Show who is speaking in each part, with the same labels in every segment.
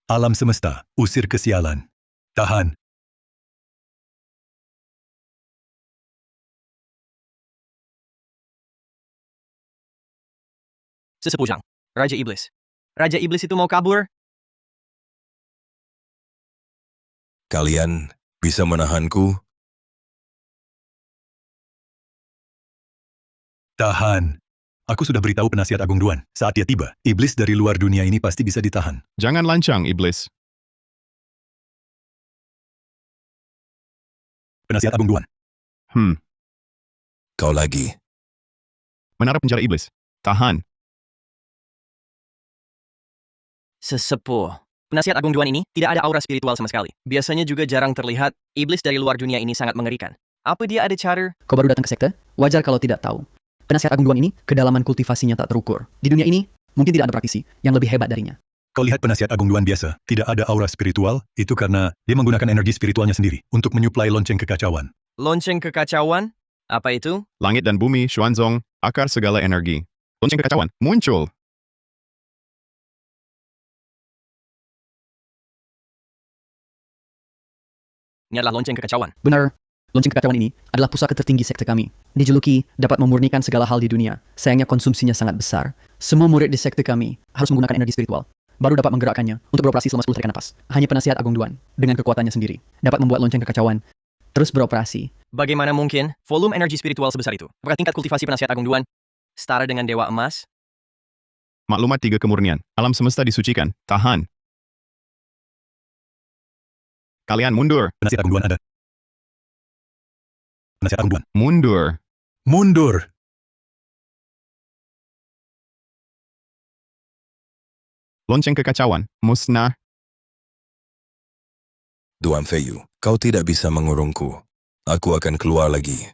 Speaker 1: Alam semesta, usir kesialan. Tahan.
Speaker 2: Sesepujang. Raja Iblis. Raja Iblis itu mau kabur?
Speaker 3: Kalian bisa menahanku?
Speaker 1: Tahan. Aku sudah beritahu penasihat Agung Duan. Saat dia tiba, iblis dari luar dunia ini pasti bisa ditahan.
Speaker 4: Jangan lancang, Iblis.
Speaker 1: Penasihat Agung Duan.
Speaker 3: Kau lagi.
Speaker 4: Menara penjara Iblis. Tahan.
Speaker 2: Sesepuh. Penasihat Agung Duan ini tidak ada aura spiritual sama sekali. Biasanya juga jarang terlihat, iblis dari luar dunia ini sangat mengerikan. Apa dia ada cara?
Speaker 5: Kau baru datang ke sekte? Wajar kalau tidak tahu. Penasihat Agung Duan ini, kedalaman kultivasinya tak terukur. Di dunia ini, mungkin tidak ada praktisi yang lebih hebat darinya.
Speaker 1: Kau lihat penasihat Agung Duan biasa, tidak ada aura spiritual, itu karena dia menggunakan energi spiritualnya sendiri untuk menyuplai lonceng kekacauan.
Speaker 2: Lonceng kekacauan? Apa itu?
Speaker 4: Langit dan bumi, Xuanzong, akar segala energi. Lonceng kekacauan, muncul.
Speaker 2: Ini adalah lonceng kekacauan.
Speaker 5: Benar, lonceng kekacauan ini adalah pusaka tertinggi sekte kami. Dijuluki dapat memurnikan segala hal di dunia. Sayangnya konsumsinya sangat besar. Semua murid di sekte kami harus menggunakan energi spiritual. Baru dapat menggerakkannya untuk beroperasi selama 10 tarikan napas. Hanya penasihat Agung Duan, dengan kekuatannya sendiri, dapat membuat lonceng kekacauan terus beroperasi.
Speaker 2: Bagaimana mungkin volume energi spiritual sebesar itu? Apakah tingkat kultivasi penasihat Agung Duan setara dengan Dewa Emas?
Speaker 4: Maklumat 3 kemurnian. Alam semesta disucikan. Tahan. Kalian mundur.
Speaker 1: Penasihat Agung Duan ada. Penasihat Agung Duan.
Speaker 4: Mundur.
Speaker 1: Mundur.
Speaker 4: Lonceng kekacauan, musnah.
Speaker 3: Duan Feiyu, kau tidak bisa mengurungku. Aku akan keluar lagi.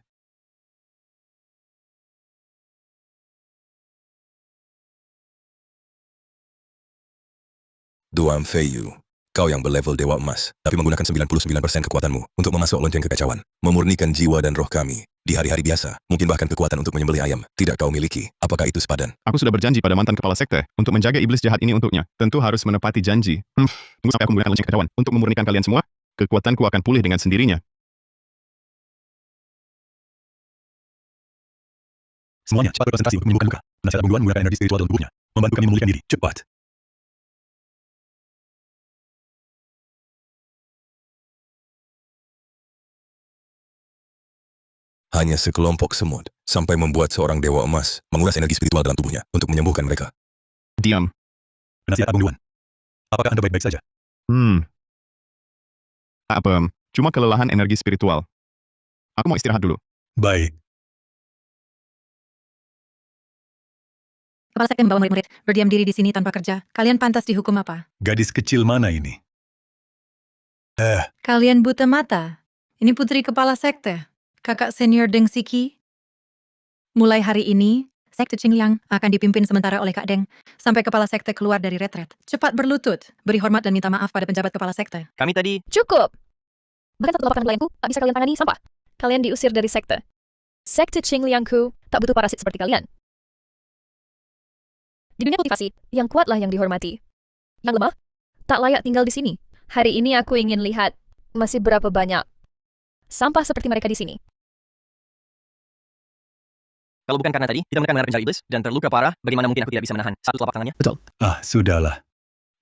Speaker 3: Duan Feiyu, kau yang berlevel Dewa Emas, tapi menggunakan 99% kekuatanmu untuk memasuk lonceng kekacauan, memurnikan jiwa dan roh kami. Di hari-hari biasa, mungkin bahkan kekuatan untuk menyembelih ayam, tidak kau miliki. Apakah itu sepadan?
Speaker 4: Aku sudah berjanji pada mantan kepala sekte untuk menjaga iblis jahat ini untuknya. Tentu harus menepati janji. Tunggu sampai aku menggunakan lonceng kekacauan untuk memurnikan kalian semua. Kekuatanku akan pulih dengan sendirinya.
Speaker 1: Semuanya cepat berkonsentrasi untuk menyembuhkan luka. Penasihat Agung Duan menggunakan energi spiritual dalam tubuhnya. Membantu kami memulihkan diri. Cepat.
Speaker 3: Hanya sekelompok semut, sampai membuat seorang Dewa Emas menguras energi spiritual dalam tubuhnya untuk menyembuhkan mereka.
Speaker 4: Diam.
Speaker 1: Penasihat Agung Duan. Apakah Anda baik-baik saja?
Speaker 4: Tak apa, cuma kelelahan energi spiritual. Aku mau istirahat dulu.
Speaker 1: Baik.
Speaker 6: Kepala sekte membawa murid-murid berdiam diri di sini tanpa kerja. Kalian pantas dihukum apa?
Speaker 1: Gadis kecil mana ini?
Speaker 6: Kalian buta mata. Ini putri kepala sekte, kakak senior Deng Siki. Mulai hari ini, sekte Qingliang akan dipimpin sementara oleh Kak Deng sampai kepala sekte keluar dari retret. Cepat berlutut, beri hormat dan minta maaf pada penjabat kepala sekte.
Speaker 2: Kami tadi...
Speaker 7: Cukup! Bahkan satu laporan pelayanku tak bisa kalian tangani sampah. Kalian diusir dari sekte. Sekte Qingliangku tak butuh parasit seperti kalian. Di dunia kultivasi, yang kuatlah yang dihormati. Yang lemah, tak layak tinggal di sini. Hari ini aku ingin lihat masih berapa banyak sampah seperti mereka di sini.
Speaker 2: Kalau bukan karena tadi, kita menekan menara penjara iblis dan terluka parah, bagaimana mungkin aku tidak bisa menahan satu telapak tangannya?
Speaker 5: Betul.
Speaker 1: Sudahlah.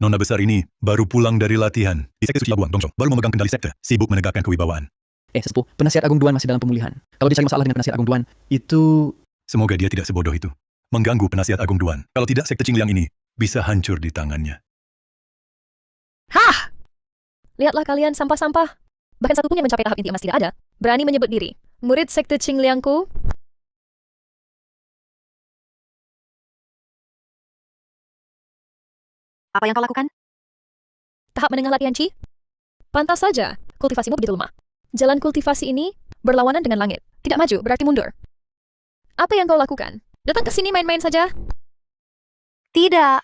Speaker 1: Nona besar ini baru pulang dari latihan. Di sekte suci Labuan, Dongchong, baru memegang kendali sekte, sibuk menegakkan kewibawaan.
Speaker 5: Sesepuh, penasihat Agung Duan masih dalam pemulihan. Kalau dicari masalah dengan penasihat Agung Duan, itu...
Speaker 1: Semoga dia tidak sebodoh itu. Mengganggu penasihat Agung Duan. Kalau tidak, sekte Qingliang ini bisa hancur di tangannya.
Speaker 7: Hah! Lihatlah kalian sampah-sampah. Bahkan satu pun yang mencapai tahap inti emas tidak ada. Berani menyebut diri. Murid sekte Qingliangku.
Speaker 6: Apa yang kau lakukan?
Speaker 7: Tahap menengah latihan Qi? Pantas saja, kultivasimu begitu lemah. Jalan kultivasi ini berlawanan dengan langit. Tidak maju berarti mundur. Apa yang kau lakukan? Datang ke sini main-main saja?
Speaker 6: Tidak.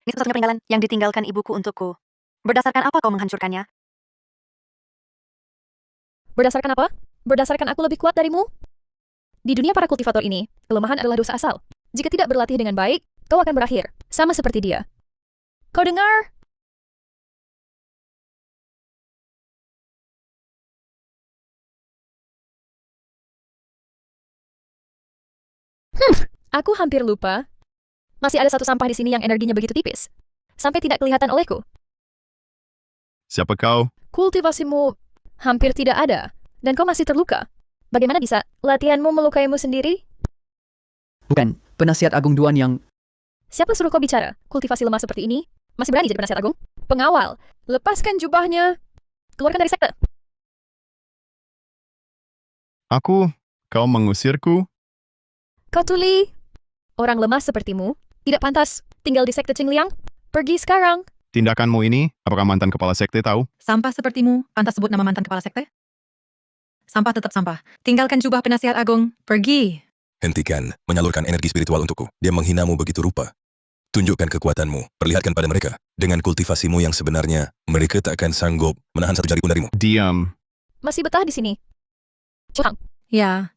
Speaker 6: Ini satu-satunya peninggalan yang ditinggalkan ibuku untukku. Berdasarkan apa kau menghancurkannya?
Speaker 7: Berdasarkan apa? Berdasarkan aku lebih kuat darimu? Di dunia para kultivator ini, kelemahan adalah dosa asal. Jika tidak berlatih dengan baik, kau akan berakhir, sama seperti dia. Kau dengar? Aku hampir lupa. Masih ada satu sampah di sini yang energinya begitu tipis. Sampai tidak kelihatan olehku.
Speaker 4: Siapa kau?
Speaker 7: Kultivasimu hampir tidak ada. Dan kau masih terluka. Bagaimana bisa latihanmu melukaimu sendiri?
Speaker 5: Bukan, penasihat agung Duan yang...
Speaker 7: Siapa suruh kau bicara? Kultivasi lemah seperti ini? Masih berani jadi penasihat agung? Pengawal, lepaskan jubahnya. Keluarkan dari sekte.
Speaker 4: Kau mengusirku?
Speaker 7: Kau tuli. Orang lemah sepertimu tidak pantas tinggal di sekte Qingliang. Pergi sekarang.
Speaker 4: Tindakanmu ini, apakah mantan kepala sekte tahu?
Speaker 6: Sampah sepertimu, pantas sebut nama mantan kepala sekte? Sampah tetap sampah. Tinggalkan jubah penasihat agung. Pergi.
Speaker 3: Hentikan menyalurkan energi spiritual untukku. Dia menghinamu begitu rupa. Tunjukkan kekuatanmu, perlihatkan pada mereka. Dengan kultivasimu yang sebenarnya, mereka tak akan sanggup menahan satu jari pun darimu.
Speaker 4: Diam.
Speaker 7: Masih betah di sini. Chuhang,
Speaker 6: Ya,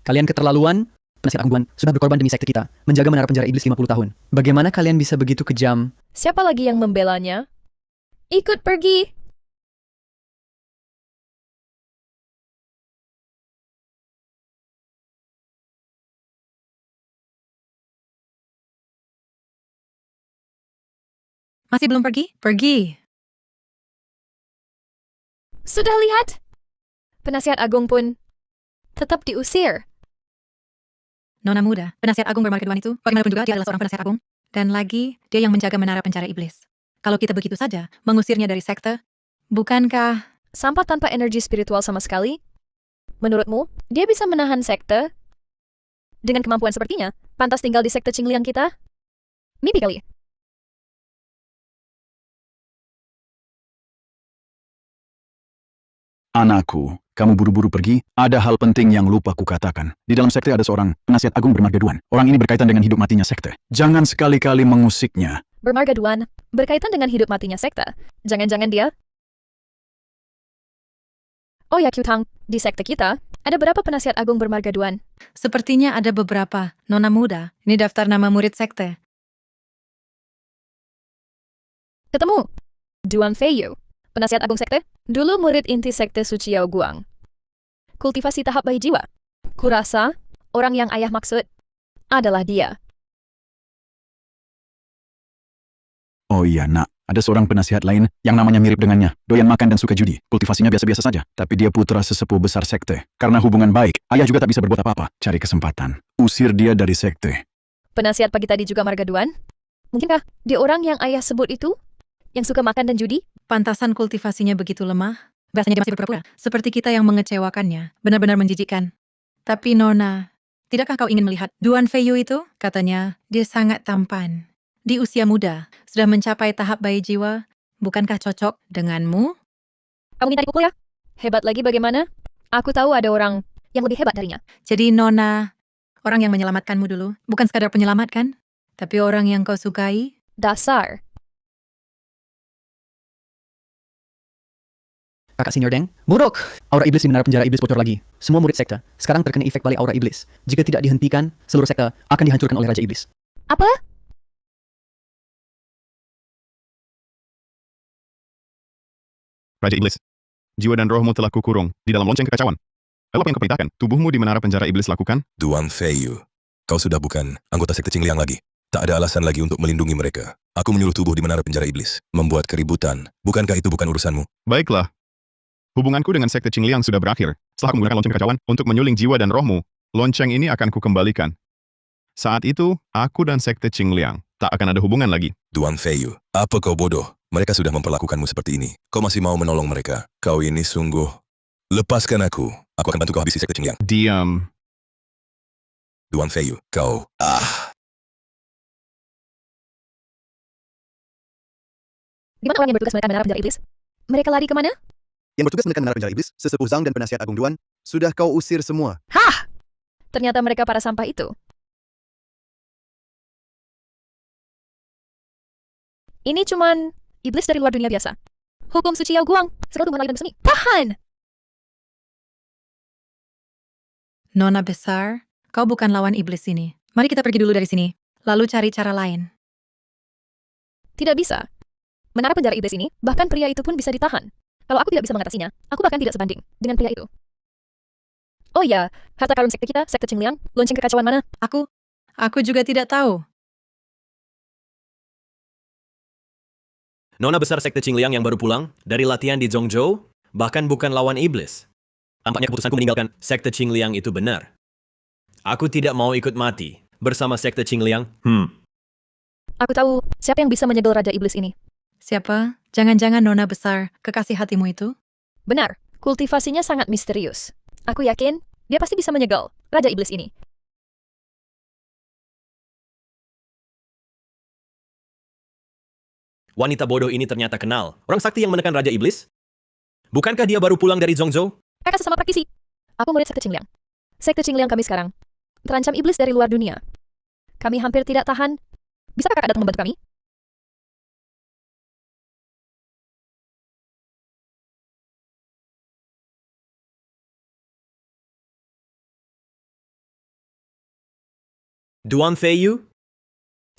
Speaker 5: Kalian keterlaluan, penasihat agung Duan sudah berkorban demi sekte kita, menjaga menara penjara iblis 50 tahun. Bagaimana kalian bisa begitu kejam?
Speaker 7: siapa lagi yang membelanya? Ikut pergi.
Speaker 6: masih belum pergi? Pergi.
Speaker 7: Sudah lihat? Penasihat agung pun tetap diusir.
Speaker 6: Nona muda, penasihat agung bermarga Duan itu, bagaimanapun juga dia adalah seorang penasihat agung. Dan lagi, dia yang menjaga menara penjara iblis. Kalau kita begitu saja mengusirnya dari sekte, bukankah...
Speaker 7: Sampah tanpa energi spiritual sama sekali? Menurutmu, dia bisa menahan sekte? Dengan kemampuan sepertinya, pantas tinggal di sekte Qingliang kita? Mimpi kali.
Speaker 8: Anakku, kamu buru-buru pergi, ada hal penting yang lupa kukatakan. Di dalam sekte ada seorang penasihat agung bermarga Duan. Orang ini berkaitan dengan hidup matinya sekte. Jangan sekali-kali mengusiknya.
Speaker 7: Bermarga Duan, berkaitan dengan hidup matinya sekte. Jangan-jangan dia... Oh ya, Qtang, di sekte kita, ada berapa penasihat agung bermarga Duan?
Speaker 6: Sepertinya ada beberapa. Nona muda, ini daftar nama murid sekte.
Speaker 7: Ketemu. Duan Feiyu, penasihat agung sekte, dulu murid inti sekte Suci Yao Guang. Kultivasi tahap bayi jiwa. Kurasa, orang yang ayah maksud adalah dia.
Speaker 8: Oh iya, nak. Ada seorang penasihat lain yang namanya mirip dengannya. Doyan makan dan suka judi. Kultivasinya biasa-biasa saja. Tapi dia putra sesepuh besar sekte. Karena hubungan baik, ayah juga tak bisa berbuat apa-apa. Cari kesempatan. Usir dia dari sekte.
Speaker 7: Penasihat pagi tadi juga marga Duan? Mungkinkah dia orang yang ayah sebut itu? Yang suka makan dan judi?
Speaker 6: Pantasan kultivasinya begitu lemah. Biasanya dia masih berpura-pura. Seperti kita yang mengecewakannya. Benar-benar menjijikkan. Tapi Nona, tidakkah kau ingin melihat Duan Feiyu itu? Katanya, dia sangat tampan. Di usia muda, sudah mencapai tahap bayi jiwa. Bukankah cocok denganmu?
Speaker 7: Kamu minta dipukul ya? Hebat lagi bagaimana? Aku tahu ada orang yang lebih hebat darinya.
Speaker 6: Jadi Nona, orang yang menyelamatkanmu dulu. Bukan sekadar penyelamat kan? Tapi orang yang kau sukai.
Speaker 7: Dasar.
Speaker 5: Kakak senior Deng, buruk! Aura iblis di menara penjara iblis bocor lagi. Semua murid sekte sekarang terkena efek balik aura iblis. Jika tidak dihentikan, seluruh sekte akan dihancurkan oleh Raja Iblis.
Speaker 7: Apa?
Speaker 4: Raja Iblis. Jiwa dan rohmu telah kukurung di dalam lonceng kekacauan. Lalu apa yang kau perintahkan? Tubuhmu di menara penjara iblis lakukan?
Speaker 3: Duan Feiyu, kau sudah bukan anggota sekte Qingliang lagi. Tak ada alasan lagi untuk melindungi mereka. Aku menyuruh tubuh di menara penjara iblis. Membuat keributan. Bukankah itu bukan urusanmu?
Speaker 4: Baiklah. Hubunganku dengan sekte Qingliang sudah berakhir. Setelah aku menggunakan lonceng kekacauan untuk menyuling jiwa dan rohmu, lonceng ini akan kukembalikan. Saat itu, aku dan sekte Qingliang tak akan ada hubungan lagi.
Speaker 3: Duan Feiyu, apa kau bodoh? Mereka sudah memperlakukanmu seperti ini. Kau masih mau menolong mereka? Kau ini sungguh... Lepaskan aku. Aku akan bantu kau habisi sekte Qingliang.
Speaker 4: Diam.
Speaker 3: Duan Feiyu, kau...
Speaker 7: Di mana orang yang bertugas menekan menara penjara iblis? Mereka lari kemana?
Speaker 9: Yang bertugas menekan menara penjara iblis, sesepuh Zhang dan penasihat agung Duan, sudah kau usir semua.
Speaker 7: Hah! Ternyata mereka para sampah itu. Ini cuman iblis dari luar dunia biasa. Hukum suci Yao Guang, serta tumbuhan langit dan seni. Tahan!
Speaker 6: Nona besar, kau bukan lawan iblis ini. Mari kita pergi dulu dari sini. Lalu cari cara lain.
Speaker 7: Tidak bisa. Menara penjara iblis ini, bahkan pria itu pun bisa ditahan. Kalau aku tidak bisa mengatasinya, aku bahkan tidak sebanding dengan pria itu. Oh ya, harta karun sekte kita, sekte Qingliang, lonceng kekacauan mana?
Speaker 6: Aku juga tidak tahu.
Speaker 2: Nona besar sekte Qingliang yang baru pulang dari latihan di Zhongzhou, bahkan bukan lawan iblis. Tampaknya keputusanku meninggalkan sekte Qingliang itu benar. Aku tidak mau ikut mati bersama sekte Qingliang.
Speaker 7: Aku tahu siapa yang bisa menyegel Raja Iblis ini.
Speaker 6: Siapa? Jangan-jangan Nona besar, kekasih hatimu itu?
Speaker 7: Benar, kultivasinya sangat misterius. Aku yakin dia pasti bisa menyegel Raja Iblis ini.
Speaker 2: Wanita bodoh ini ternyata kenal orang sakti yang menekan Raja Iblis. Bukankah dia baru pulang dari Zhongzhou?
Speaker 7: Kakak sesama praktisi. Aku murid sekte Qingliang. Sekte Qingliang kami sekarang terancam iblis dari luar dunia. Kami hampir tidak tahan. Bisa kakak datang membantu kami?
Speaker 2: Duan Feiyu?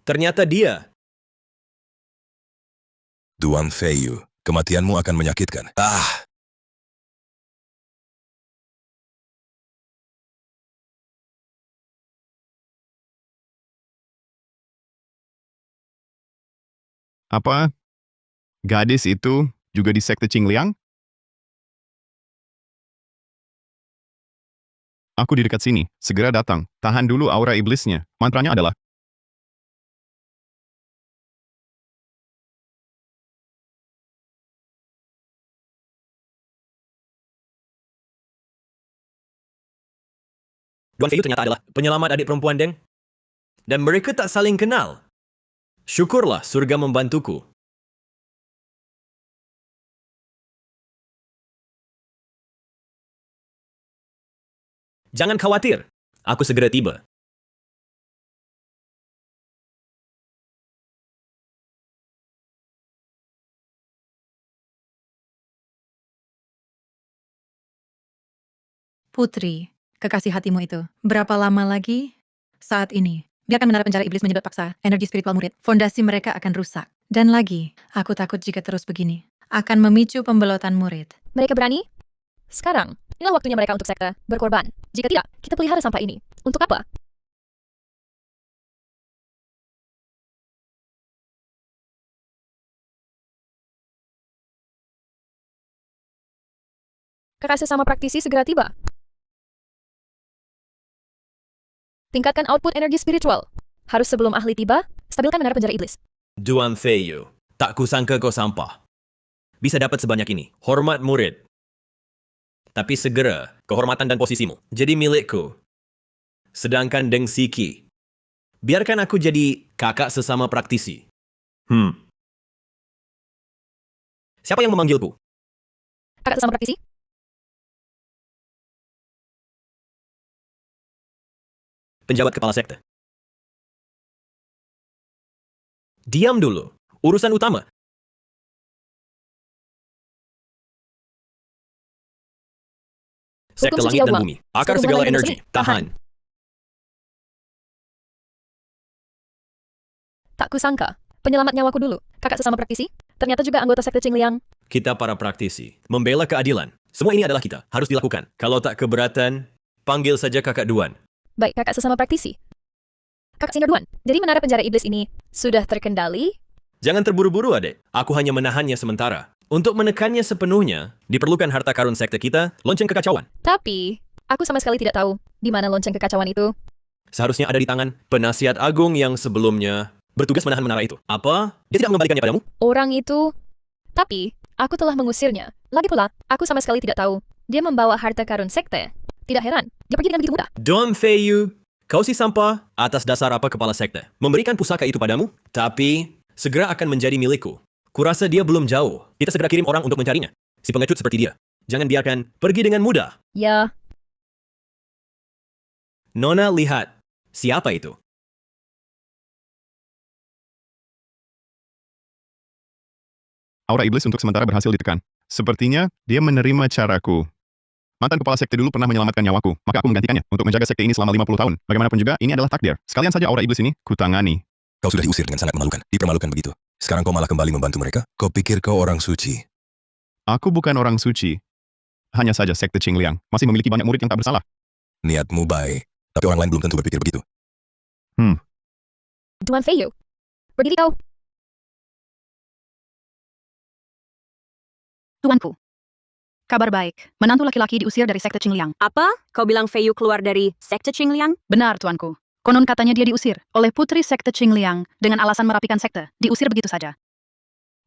Speaker 2: Ternyata dia.
Speaker 3: Duan Feiyu, kematianmu akan menyakitkan.
Speaker 4: Apa? Gadis itu juga di sekte Qingliang? Aku di dekat sini, segera datang. Tahan dulu aura iblisnya. Mantranya adalah
Speaker 2: Duan Feiyu ternyata adalah penyelamat adik perempuan Deng. Dan mereka tak saling kenal. Syukurlah surga membantuku. Jangan khawatir, aku segera tiba.
Speaker 6: Putri, kekasih hatimu itu. Berapa lama lagi? Saat ini, biarkan menara penjara iblis menyedot paksa energi spiritual murid. Fondasi mereka akan rusak. Dan lagi, aku takut jika terus begini, akan memicu pembelotan murid.
Speaker 7: Mereka berani? Sekarang, inilah waktunya mereka untuk sekte berkorban. Jika tidak, kita pelihara sampah ini. Untuk apa? Kakak sesama praktisi segera tiba. Tingkatkan output energi spiritual. Harus sebelum ahli tiba, stabilkan menara penjara iblis.
Speaker 2: Duan Feiyu, tak kusangka kau sampah. Bisa dapat sebanyak ini. Hormat murid. Tapi segera, kehormatan dan posisimu jadi milikku. Sedangkan Deng Siki, biarkan aku jadi kakak sesama praktisi. Siapa yang memanggilku?
Speaker 7: Kakak sesama praktisi?
Speaker 2: Penjabat kepala sekte. Diam dulu. Urusan utama. Sekte
Speaker 7: Hukum suci
Speaker 2: langit dan
Speaker 7: Auma.
Speaker 2: bumi. Akar
Speaker 7: Seluruh
Speaker 2: segala
Speaker 7: hal yang
Speaker 2: energi.
Speaker 7: bersih.
Speaker 2: Tahan.
Speaker 7: Tak kusangka. Penyelamat nyawaku dulu. Kakak sesama praktisi? Ternyata juga anggota sekte Qingliang.
Speaker 2: Kita para praktisi. Membela keadilan. Semua ini adalah kita. Harus dilakukan. Kalau tak keberatan, panggil saja kakak Duan.
Speaker 7: Baik, kakak sesama praktisi. Kakak Senior Duan, jadi menara penjara iblis ini sudah terkendali?
Speaker 2: Jangan terburu-buru, adek. Aku hanya menahannya sementara. Untuk menekannya sepenuhnya, diperlukan harta karun sekte kita, lonceng kekacauan.
Speaker 7: Tapi, aku sama sekali tidak tahu di mana lonceng kekacauan itu.
Speaker 2: Seharusnya ada di tangan penasihat agung yang sebelumnya bertugas menahan menara itu. Apa? Dia tidak mengembalikannya padamu?
Speaker 7: Orang itu... Tapi, aku telah mengusirnya. Lagi pula, aku sama sekali tidak tahu. Dia membawa harta karun sekte. Tidak heran, dia pergi dengan begitu mudah.
Speaker 2: Duan Feiyu, kau si sampah atas dasar apa kepala sekte? Memberikan pusaka itu padamu? Tapi, segera akan menjadi milikku. Kurasa dia belum jauh. Kita segera kirim orang untuk mencarinya. Si pengecut seperti dia. Jangan biarkan pergi dengan mudah.
Speaker 7: Ya,
Speaker 2: Nona, lihat. Siapa itu?
Speaker 4: aura iblis untuk sementara berhasil ditekan. Sepertinya dia menerima caraku. Mantan kepala sekte dulu pernah menyelamatkan nyawaku, maka aku menggantikannya untuk menjaga sekte ini selama 50 tahun. Bagaimanapun juga, ini adalah takdir. Sekalian saja aura iblis ini, kutangani.
Speaker 3: Kau sudah diusir dengan sangat memalukan. Dipermalukan begitu. Sekarang kau malah kembali membantu mereka? Kau pikir kau orang suci?
Speaker 4: Aku bukan orang suci. Hanya saja Sekte Qingliang masih memiliki banyak murid yang tak bersalah.
Speaker 3: Niatmu baik, tapi orang lain belum tentu berpikir begitu.
Speaker 7: Tuan Feiyu. Berdiri kau.
Speaker 10: Tuanku. Kabar baik. Menantu laki-laki diusir dari Sekte Qingliang.
Speaker 11: Apa? Kau bilang Feiyu keluar dari Sekte Qingliang?
Speaker 10: Benar, tuanku. Konon katanya dia diusir oleh putri Sekte Qingliang dengan alasan merapikan sekte. Diusir begitu saja.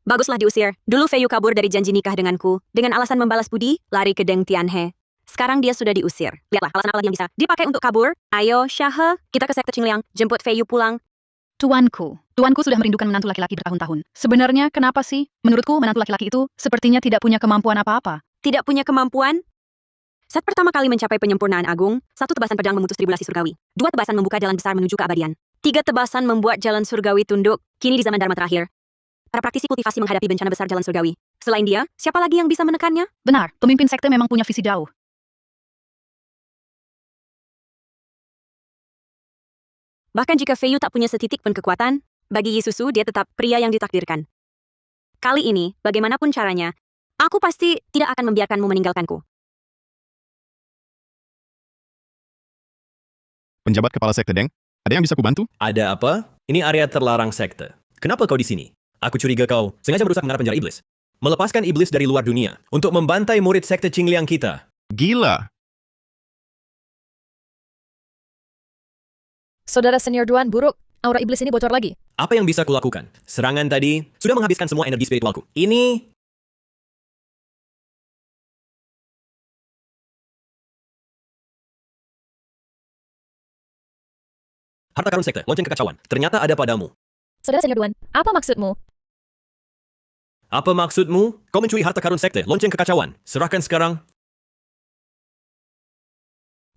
Speaker 11: Baguslah diusir. Dulu Feiyu kabur dari janji nikah denganku, dengan alasan membalas budi, lari ke Deng Tianhe. Sekarang dia sudah diusir. Lihatlah alasan apa lagi yang bisa dipakai untuk kabur. Ayo, Shahe, kita ke Sekte Qingliang, jemput Feiyu pulang.
Speaker 10: Tuanku sudah merindukan menantu laki-laki bertahun-tahun. Sebenarnya kenapa sih? Menurutku menantu laki-laki itu sepertinya tidak punya kemampuan apa-apa.
Speaker 11: Tidak punya kemampuan? Saat pertama kali mencapai penyempurnaan agung, 1 tebasan pedang memutus tribulasi surgawi. 2 tebasan membuka jalan besar menuju keabadian. 3 tebasan membuat jalan surgawi tunduk, kini di zaman Dharma terakhir. Para praktisi kultivasi menghadapi bencana besar jalan surgawi. Selain dia, siapa lagi yang bisa menekannya?
Speaker 10: Benar, pemimpin sekte memang punya visi jauh.
Speaker 11: Bahkan jika Feiyu tak punya setitik pun kekuatan, bagi Yisusu dia tetap pria yang ditakdirkan. Kali ini, bagaimanapun caranya, aku pasti tidak akan membiarkanmu meninggalkanku.
Speaker 4: Penjabat kepala Sekte Deng, ada yang bisa kubantu?
Speaker 2: Ada apa? Ini area terlarang sekte. Kenapa kau di sini? Aku curiga kau sengaja berusaha mengarah penjara iblis. Melepaskan iblis dari luar dunia untuk membantai murid Sekte Qingliang kita.
Speaker 4: Gila!
Speaker 7: Saudara senior Duan buruk. Aura iblis ini bocor lagi.
Speaker 2: Apa yang bisa kulakukan? Serangan tadi sudah menghabiskan semua energi spiritualku. Ini... Harta karun sekte, lonceng kekacauan. Ternyata ada padamu.
Speaker 7: Saudara senior Duan, apa maksudmu?
Speaker 2: Apa maksudmu? Kau mencuri harta karun sekte, lonceng kekacauan. Serahkan sekarang.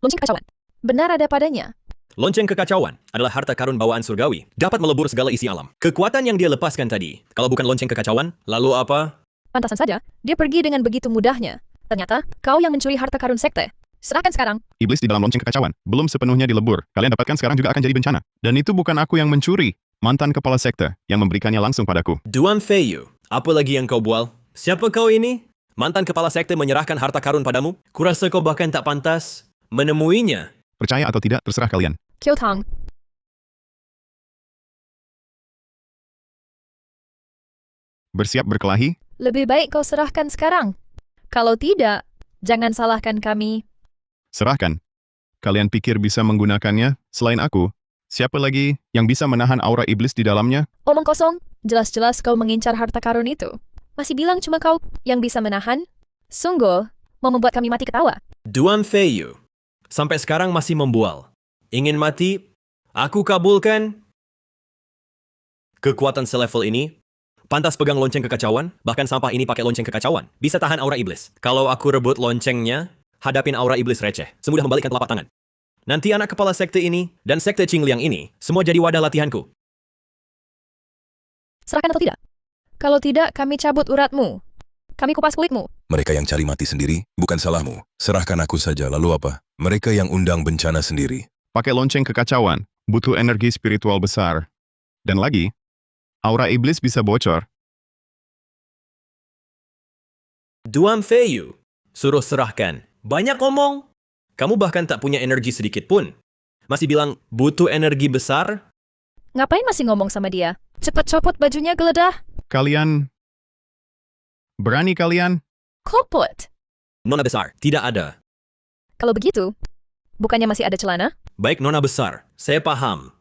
Speaker 7: Lonceng kekacauan. Benar ada padanya.
Speaker 2: Lonceng kekacauan adalah harta karun bawaan surgawi. Dapat melebur segala isi alam. Kekuatan yang dia lepaskan tadi. Kalau bukan lonceng kekacauan, lalu apa?
Speaker 7: Pantasan saja, dia pergi dengan begitu mudahnya. Ternyata, kau yang mencuri harta karun sekte. Serahkan sekarang.
Speaker 4: Iblis di dalam lonceng kekacauan belum sepenuhnya dilebur. Kalian dapatkan sekarang juga akan jadi bencana. Dan itu bukan aku yang mencuri. Mantan kepala sekte yang memberikannya langsung padaku.
Speaker 2: Duan Feiyu, apa lagi yang kau bual? Siapa kau ini? Mantan kepala sekte menyerahkan harta karun padamu? Kurasa kau bahkan tak pantas menemuinya.
Speaker 4: Percaya atau tidak, terserah kalian.
Speaker 7: Kiao Tang.
Speaker 4: Bersiap berkelahi?
Speaker 7: Lebih baik kau serahkan sekarang. Kalau tidak, jangan salahkan kami.
Speaker 4: Serahkan. Kalian pikir bisa menggunakannya selain aku? Siapa lagi yang bisa menahan aura iblis di dalamnya?
Speaker 7: Omong kosong, jelas-jelas kau mengincar harta karun itu. Masih bilang cuma kau yang bisa menahan? Sungguh, mau membuat kami mati ketawa.
Speaker 2: Duan Feiyu, sampai sekarang masih membual. Ingin mati? Aku kabulkan. Kekuatan selevel ini, pantas pegang lonceng kekacauan, bahkan sampah ini pakai lonceng kekacauan. Bisa tahan aura iblis. Kalau aku rebut loncengnya, hadapin aura iblis receh. Semudah membalikkan telapak tangan. Nanti anak kepala sekte ini dan sekte Qingliang ini semua jadi wadah latihanku.
Speaker 7: Serahkan atau tidak? Kalau tidak, kami cabut uratmu. Kami kupas kulitmu.
Speaker 3: Mereka yang cari mati sendiri, bukan salahmu. Serahkan aku saja, lalu apa? Mereka yang undang bencana sendiri.
Speaker 4: Pakai lonceng kekacauan, butuh energi spiritual besar. Dan lagi, aura iblis bisa bocor.
Speaker 2: Duan Feiyu, suruh serahkan. Banyak ngomong. Kamu bahkan tak punya energi sedikit pun. Masih bilang butuh energi besar?
Speaker 7: Ngapain masih ngomong sama dia? Cepat copot bajunya, geledah.
Speaker 4: Kalian... Berani kalian?
Speaker 7: Kopot.
Speaker 2: Nona besar, tidak ada.
Speaker 7: Kalau begitu, bukannya masih ada celana?
Speaker 2: Baik Nona besar, saya paham.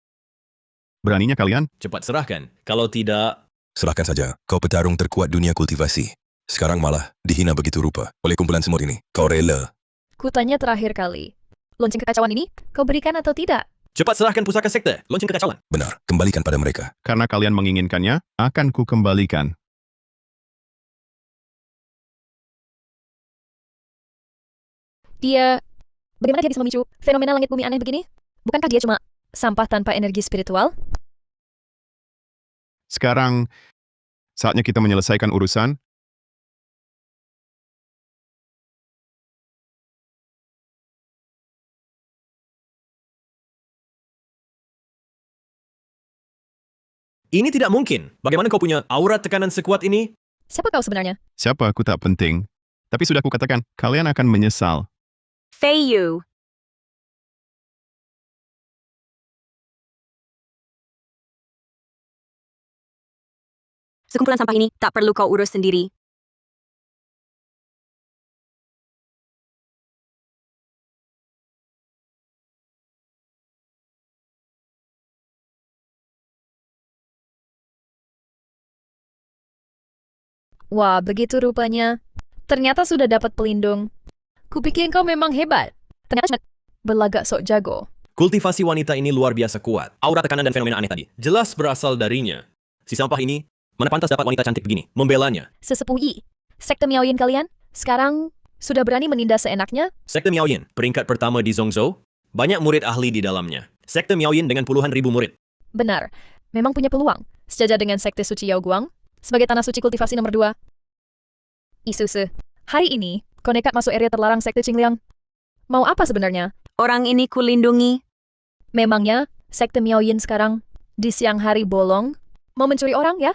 Speaker 4: Beraninya kalian?
Speaker 2: Cepat serahkan. Kalau tidak...
Speaker 3: Serahkan saja, kau petarung terkuat dunia kultivasi. Sekarang malah dihina begitu rupa oleh kumpulan semut ini. Kau rela?
Speaker 7: Kutanya terakhir kali. Lonceng kekacauan ini, kau berikan atau tidak?
Speaker 2: Cepat serahkan pusaka sekte, lonceng kekacauan.
Speaker 3: Benar, kembalikan pada mereka.
Speaker 4: Karena kalian menginginkannya, akan ku kembalikan.
Speaker 7: Bagaimana dia bisa memicu fenomena langit bumi aneh begini? Bukankah dia cuma sampah tanpa energi spiritual?
Speaker 4: Sekarang, saatnya kita menyelesaikan urusan.
Speaker 2: Ini tidak mungkin. Bagaimana kau punya aura tekanan sekuat ini?
Speaker 7: Siapa kau sebenarnya?
Speaker 4: Siapa aku tak penting. Tapi sudah kukatakan, kalian akan menyesal.
Speaker 11: Fei Yu. Sekumpulan sampah ini tak perlu kau urus sendiri.
Speaker 7: Wah, begitu rupanya. Ternyata sudah dapat pelindung. Kupikir kau memang hebat. Ternyata cuma berlagak sok jago.
Speaker 2: Kultivasi wanita ini luar biasa kuat. Aura tekanan dan fenomena aneh tadi jelas berasal darinya. Si sampah ini, mana pantas dapat wanita cantik begini, membelanya.
Speaker 7: Sesepuh Yi, sekte Miaoyin kalian, sekarang sudah berani menindas seenaknya?
Speaker 2: Sekte Miaoyin, peringkat pertama di Zhongzhou, banyak murid ahli di dalamnya. Sekte Miaoyin dengan puluhan ribu murid.
Speaker 7: Benar, memang punya peluang. Sejajar dengan sekte suci Yao Guang, sebagai tanah suci kultivasi nomor 2. Isuse, hari ini, kau nekat masuk area terlarang sekte Qingliang. Mau apa sebenarnya?
Speaker 11: Orang ini kulindungi.
Speaker 7: Memangnya, sekte Miaoyin sekarang, di siang hari bolong, mau mencuri orang ya?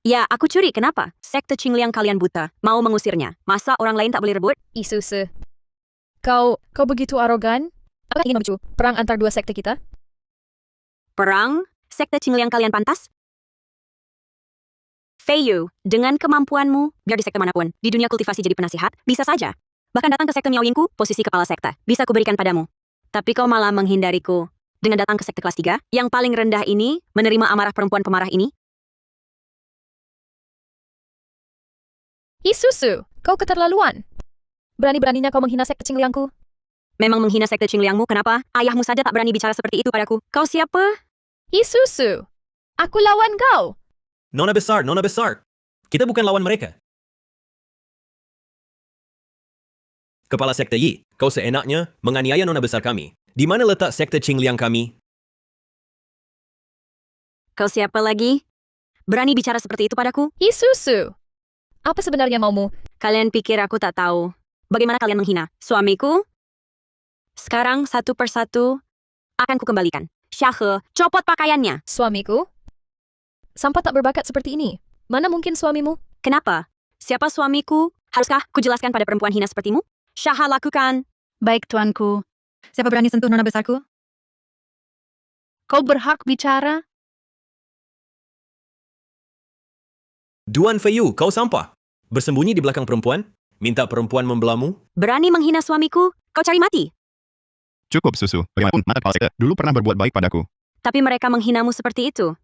Speaker 11: Ya, aku curi. Kenapa? Sekte Qingliang kalian buta. Mau mengusirnya. Masa orang lain tak boleh rebut?
Speaker 7: Isuse, kau begitu arogan? Apakah ingin memicu perang antar dua sekte kita?
Speaker 11: Perang? Sekte Qingliang kalian pantas? Fei Yu, dengan kemampuanmu, biar di sekte manapun, di dunia kultivasi jadi penasihat, bisa saja. Bahkan datang ke sekte Miaoyinku, posisi kepala sekte, bisa kuberikan padamu. Tapi kau malah menghindariku. Dengan datang ke sekte kelas 3, yang paling rendah ini, menerima amarah perempuan pemarah ini?
Speaker 7: Isusu, kau keterlaluan. Berani-beraninya kau menghina sekte Qingliangku.
Speaker 11: Memang menghina sekte Qingliangmu, kenapa? Ayahmu saja tak berani bicara seperti itu padaku. Kau siapa?
Speaker 7: Isusu, aku lawan kau.
Speaker 2: Nona besar, nona besar. Kita bukan lawan mereka. Kepala sekte Yi, kau seenaknya menganiaya nona besar kami. Di mana letak sekte Qingliang kami?
Speaker 11: Kau siapa lagi? Berani bicara seperti itu padaku?
Speaker 7: Isusu, apa sebenarnya maumu?
Speaker 11: Kalian pikir aku tak tahu? Bagaimana kalian menghina suamiku? Sekarang satu persatu akan kukembalikan. Syahe, copot pakaiannya.
Speaker 7: Suamiku? Sampah tak berbakat seperti ini. Mana mungkin suamimu?
Speaker 11: Kenapa? Siapa suamiku? Haruskah kujelaskan pada perempuan hina sepertimu? Syaha lakukan.
Speaker 10: Baik, tuanku.
Speaker 6: Siapa berani sentuh nona besarku?
Speaker 10: Kau berhak bicara.
Speaker 2: Duan Feiyu, kau sampah. Bersembunyi di belakang perempuan? Minta perempuan membelamu?
Speaker 11: Berani menghina suamiku? Kau cari mati.
Speaker 4: Cukup, Susu. Bagaimanapun, mata kepala sekte dulu pernah berbuat baik padaku.
Speaker 11: Tapi mereka menghinamu seperti itu.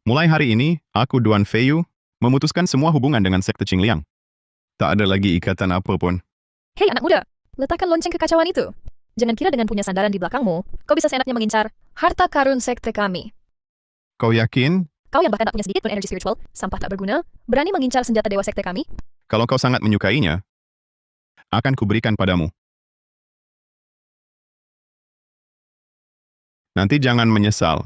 Speaker 4: Mulai hari ini, aku Duan Feiyu memutuskan semua hubungan dengan sekte Qingliang. Tak ada lagi ikatan apapun.
Speaker 7: Hei anak muda, letakkan lonceng kekacauan itu. Jangan kira dengan punya sandaran di belakangmu, kau bisa seenaknya mengincar harta karun sekte kami.
Speaker 4: Kau yakin?
Speaker 7: Kau yang bahkan tak punya sedikit pun energi spiritual, sampah tak berguna, berani mengincar senjata dewa sekte kami?
Speaker 4: Kalau kau sangat menyukainya, akan kuberikan padamu. Nanti jangan menyesal,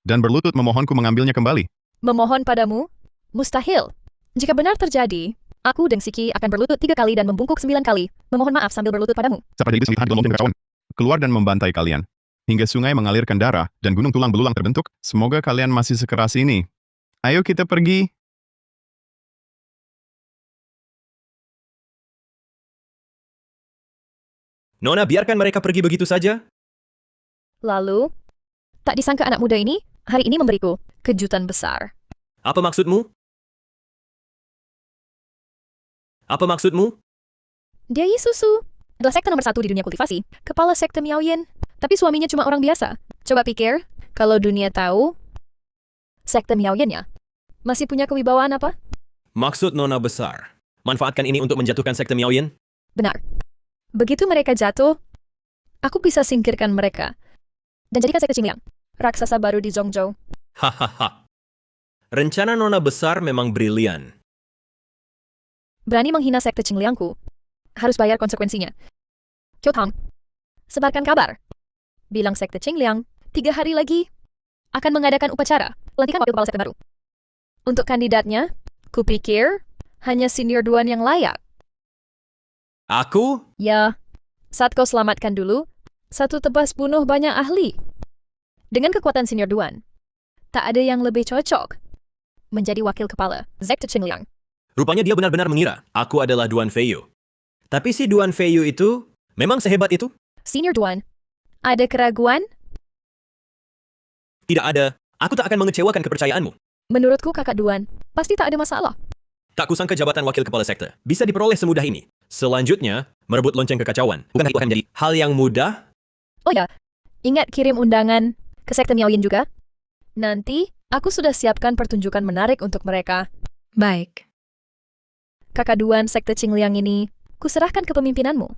Speaker 4: dan berlutut memohonku mengambilnya kembali.
Speaker 7: Memohon padamu? Mustahil. Jika benar terjadi, aku Deng Siki akan berlutut 3 kali dan membungkuk 9 kali. Memohon maaf sambil berlutut padamu.
Speaker 4: Seperti iblis melihat gelombang kekacauan. Keluar dan membantai kalian. Hingga sungai mengalirkan darah, dan gunung tulang belulang terbentuk. Semoga kalian masih sekeras ini. Ayo kita pergi.
Speaker 2: Nona, biarkan mereka pergi begitu saja.
Speaker 7: Lalu, tak disangka anak muda ini, hari ini memberiku kejutan besar.
Speaker 2: Apa maksudmu? Apa maksudmu?
Speaker 7: Dia Yisusu, adalah sekte nomor 1 di dunia kultivasi, kepala sekte Miaoyin, tapi suaminya cuma orang biasa. Coba pikir, kalau dunia tahu, sekte Miaoyinnya masih punya kewibawaan apa?
Speaker 2: Maksud nona besar, manfaatkan ini untuk menjatuhkan sekte Miaoyin?
Speaker 7: Benar. Begitu mereka jatuh, aku bisa singkirkan mereka. Dan jadikan sekte Qingliang, raksasa baru di Zhongzhou.
Speaker 2: Hahaha. Rencana nona besar memang brilian.
Speaker 7: Berani menghina sekte Qingliangku, harus bayar konsekuensinya. Kyotang, sebarkan kabar. Bilang sekte Qingliang, 3 hari lagi akan mengadakan upacara pelantikan wakil kepala sekte baru. Untuk kandidatnya, kupikir hanya senior Duan yang layak.
Speaker 2: Aku?
Speaker 7: Ya, Saat kau selamatkan dulu, satu tebas bunuh banyak ahli. Dengan kekuatan Senior Duan, tak ada yang lebih cocok menjadi wakil kepala sekte Qingliang.
Speaker 2: Rupanya dia benar-benar mengira aku adalah Duan Feiyu. Tapi si Duan Feiyu itu memang sehebat itu?
Speaker 7: Senior Duan, ada keraguan?
Speaker 2: Tidak ada. Aku tak akan mengecewakan kepercayaanmu.
Speaker 7: Menurutku kakak Duan, pasti tak ada masalah.
Speaker 2: Tak kusangka jabatan wakil kepala sekte bisa diperoleh semudah ini. Selanjutnya, merebut lonceng kekacauan. Bukan itu akan menjadi hal yang mudah?
Speaker 7: Oh ya, ingat kirim undangan ke sekte Miao Yin juga? Nanti, aku sudah siapkan pertunjukan menarik untuk mereka.
Speaker 6: Baik.
Speaker 7: Kakak Duan sekte Qingliang ini, kuserahkan ke pemimpinanmu.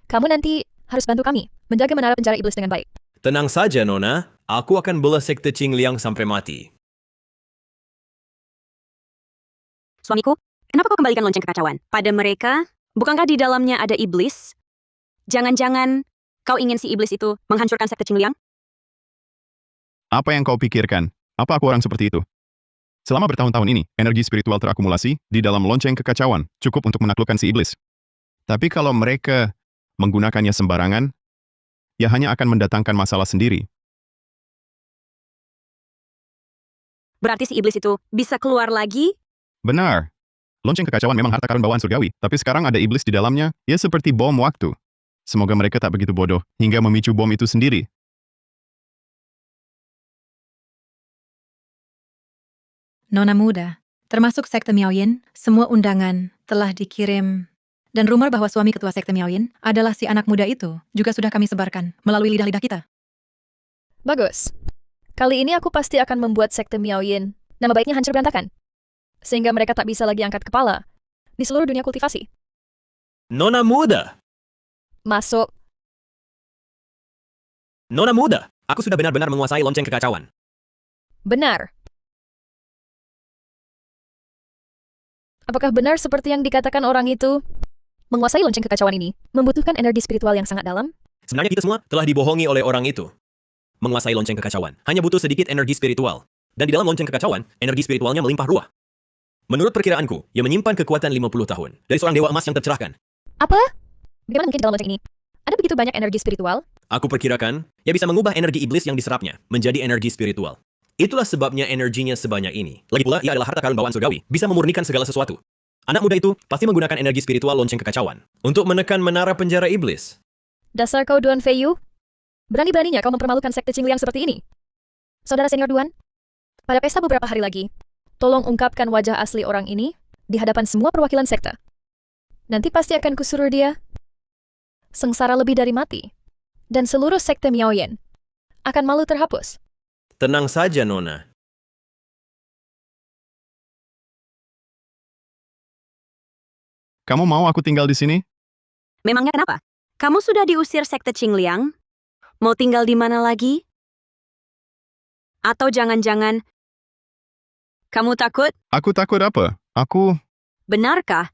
Speaker 7: Kamu nanti harus bantu kami menjaga menara penjara iblis dengan baik.
Speaker 2: Tenang saja, Nona. Aku akan bela sekte Qingliang sampai mati.
Speaker 11: Suamiku, kenapa kau kembalikan lonceng kekacauan? Pada mereka, bukankah di dalamnya ada iblis? Jangan-jangan kau ingin si iblis itu menghancurkan sekte Qingliang?
Speaker 4: Apa yang kau pikirkan? Apa aku orang seperti itu? Selama bertahun-tahun ini, energi spiritual terakumulasi di dalam lonceng kekacauan cukup untuk menaklukkan si iblis. Tapi kalau mereka menggunakannya sembarangan, ya hanya akan mendatangkan masalah sendiri.
Speaker 11: Berarti si iblis itu bisa keluar lagi?
Speaker 4: Benar. Lonceng kekacauan memang harta karun bawaan surgawi, tapi sekarang ada iblis di dalamnya, ya seperti bom waktu. Semoga mereka tak begitu bodoh, hingga memicu bom itu sendiri.
Speaker 6: Nona muda, termasuk sekte Miao Yin, semua undangan telah dikirim. Dan rumor bahwa suami ketua sekte Miao Yin adalah si anak muda itu juga sudah kami sebarkan melalui lidah-lidah kita.
Speaker 7: Bagus. Kali ini aku pasti akan membuat sekte Miao Yin nama baiknya hancur berantakan. Sehingga mereka tak bisa lagi angkat kepala di seluruh dunia kultivasi.
Speaker 2: Nona muda!
Speaker 7: Masuk.
Speaker 2: Nona muda! Aku sudah benar-benar menguasai lonceng kekacauan.
Speaker 7: Benar. Apakah benar seperti yang dikatakan orang itu? Menguasai lonceng kekacauan ini membutuhkan energi spiritual yang sangat dalam?
Speaker 2: Sebenarnya kita semua telah dibohongi oleh orang itu. Menguasai lonceng kekacauan hanya butuh sedikit energi spiritual. Dan di dalam lonceng kekacauan, energi spiritualnya melimpah ruah. Menurut perkiraanku, ia menyimpan kekuatan 50 tahun dari seorang dewa emas yang tercerahkan.
Speaker 7: Apa? Bagaimana mungkin di dalam lonceng ini ada begitu banyak energi spiritual?
Speaker 2: Aku perkirakan, ia bisa mengubah energi iblis yang diserapnya menjadi energi spiritual. Itulah sebabnya energinya sebanyak ini. Lagi pula, ia adalah harta karun bawaan surgawi, bisa memurnikan segala sesuatu. Anak muda itu pasti menggunakan energi spiritual lonceng kekacauan untuk menekan menara penjara iblis.
Speaker 7: Dasar kau Duan Feiyu? Berani-beraninya kau mempermalukan sekte Qingliang seperti ini? Saudara senior Duan, pada pesta beberapa hari lagi, tolong ungkapkan wajah asli orang ini di hadapan semua perwakilan sekte. Nanti pasti akan kusuruh dia sengsara lebih dari mati. Dan seluruh sekte Miao Yin akan malu terhapus.
Speaker 2: Tenang saja, Nona.
Speaker 4: Kamu mau aku tinggal di sini?
Speaker 11: Memangnya kenapa? Kamu sudah diusir sekte Qingliang? Mau tinggal di mana lagi? Atau jangan-jangan kamu takut?
Speaker 4: Aku takut apa?
Speaker 11: Benarkah?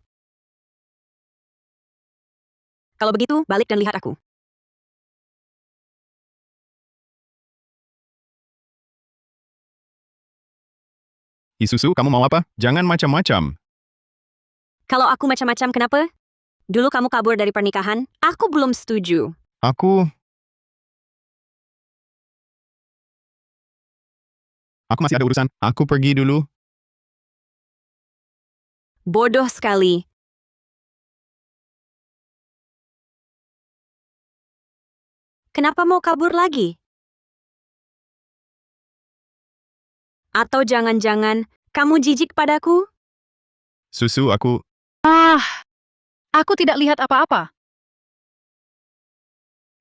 Speaker 11: Kalau begitu, balik dan lihat aku.
Speaker 4: Isusu, kamu mau apa? Jangan macam-macam.
Speaker 11: Kalau aku macam-macam, kenapa? Dulu kamu kabur dari pernikahan, aku belum setuju.
Speaker 4: Aku masih ada urusan. Aku pergi dulu.
Speaker 11: Bodoh sekali. Kenapa mau kabur lagi? Atau jangan-jangan kamu jijik padaku?
Speaker 4: Susu, aku...
Speaker 10: Aku tidak lihat apa-apa.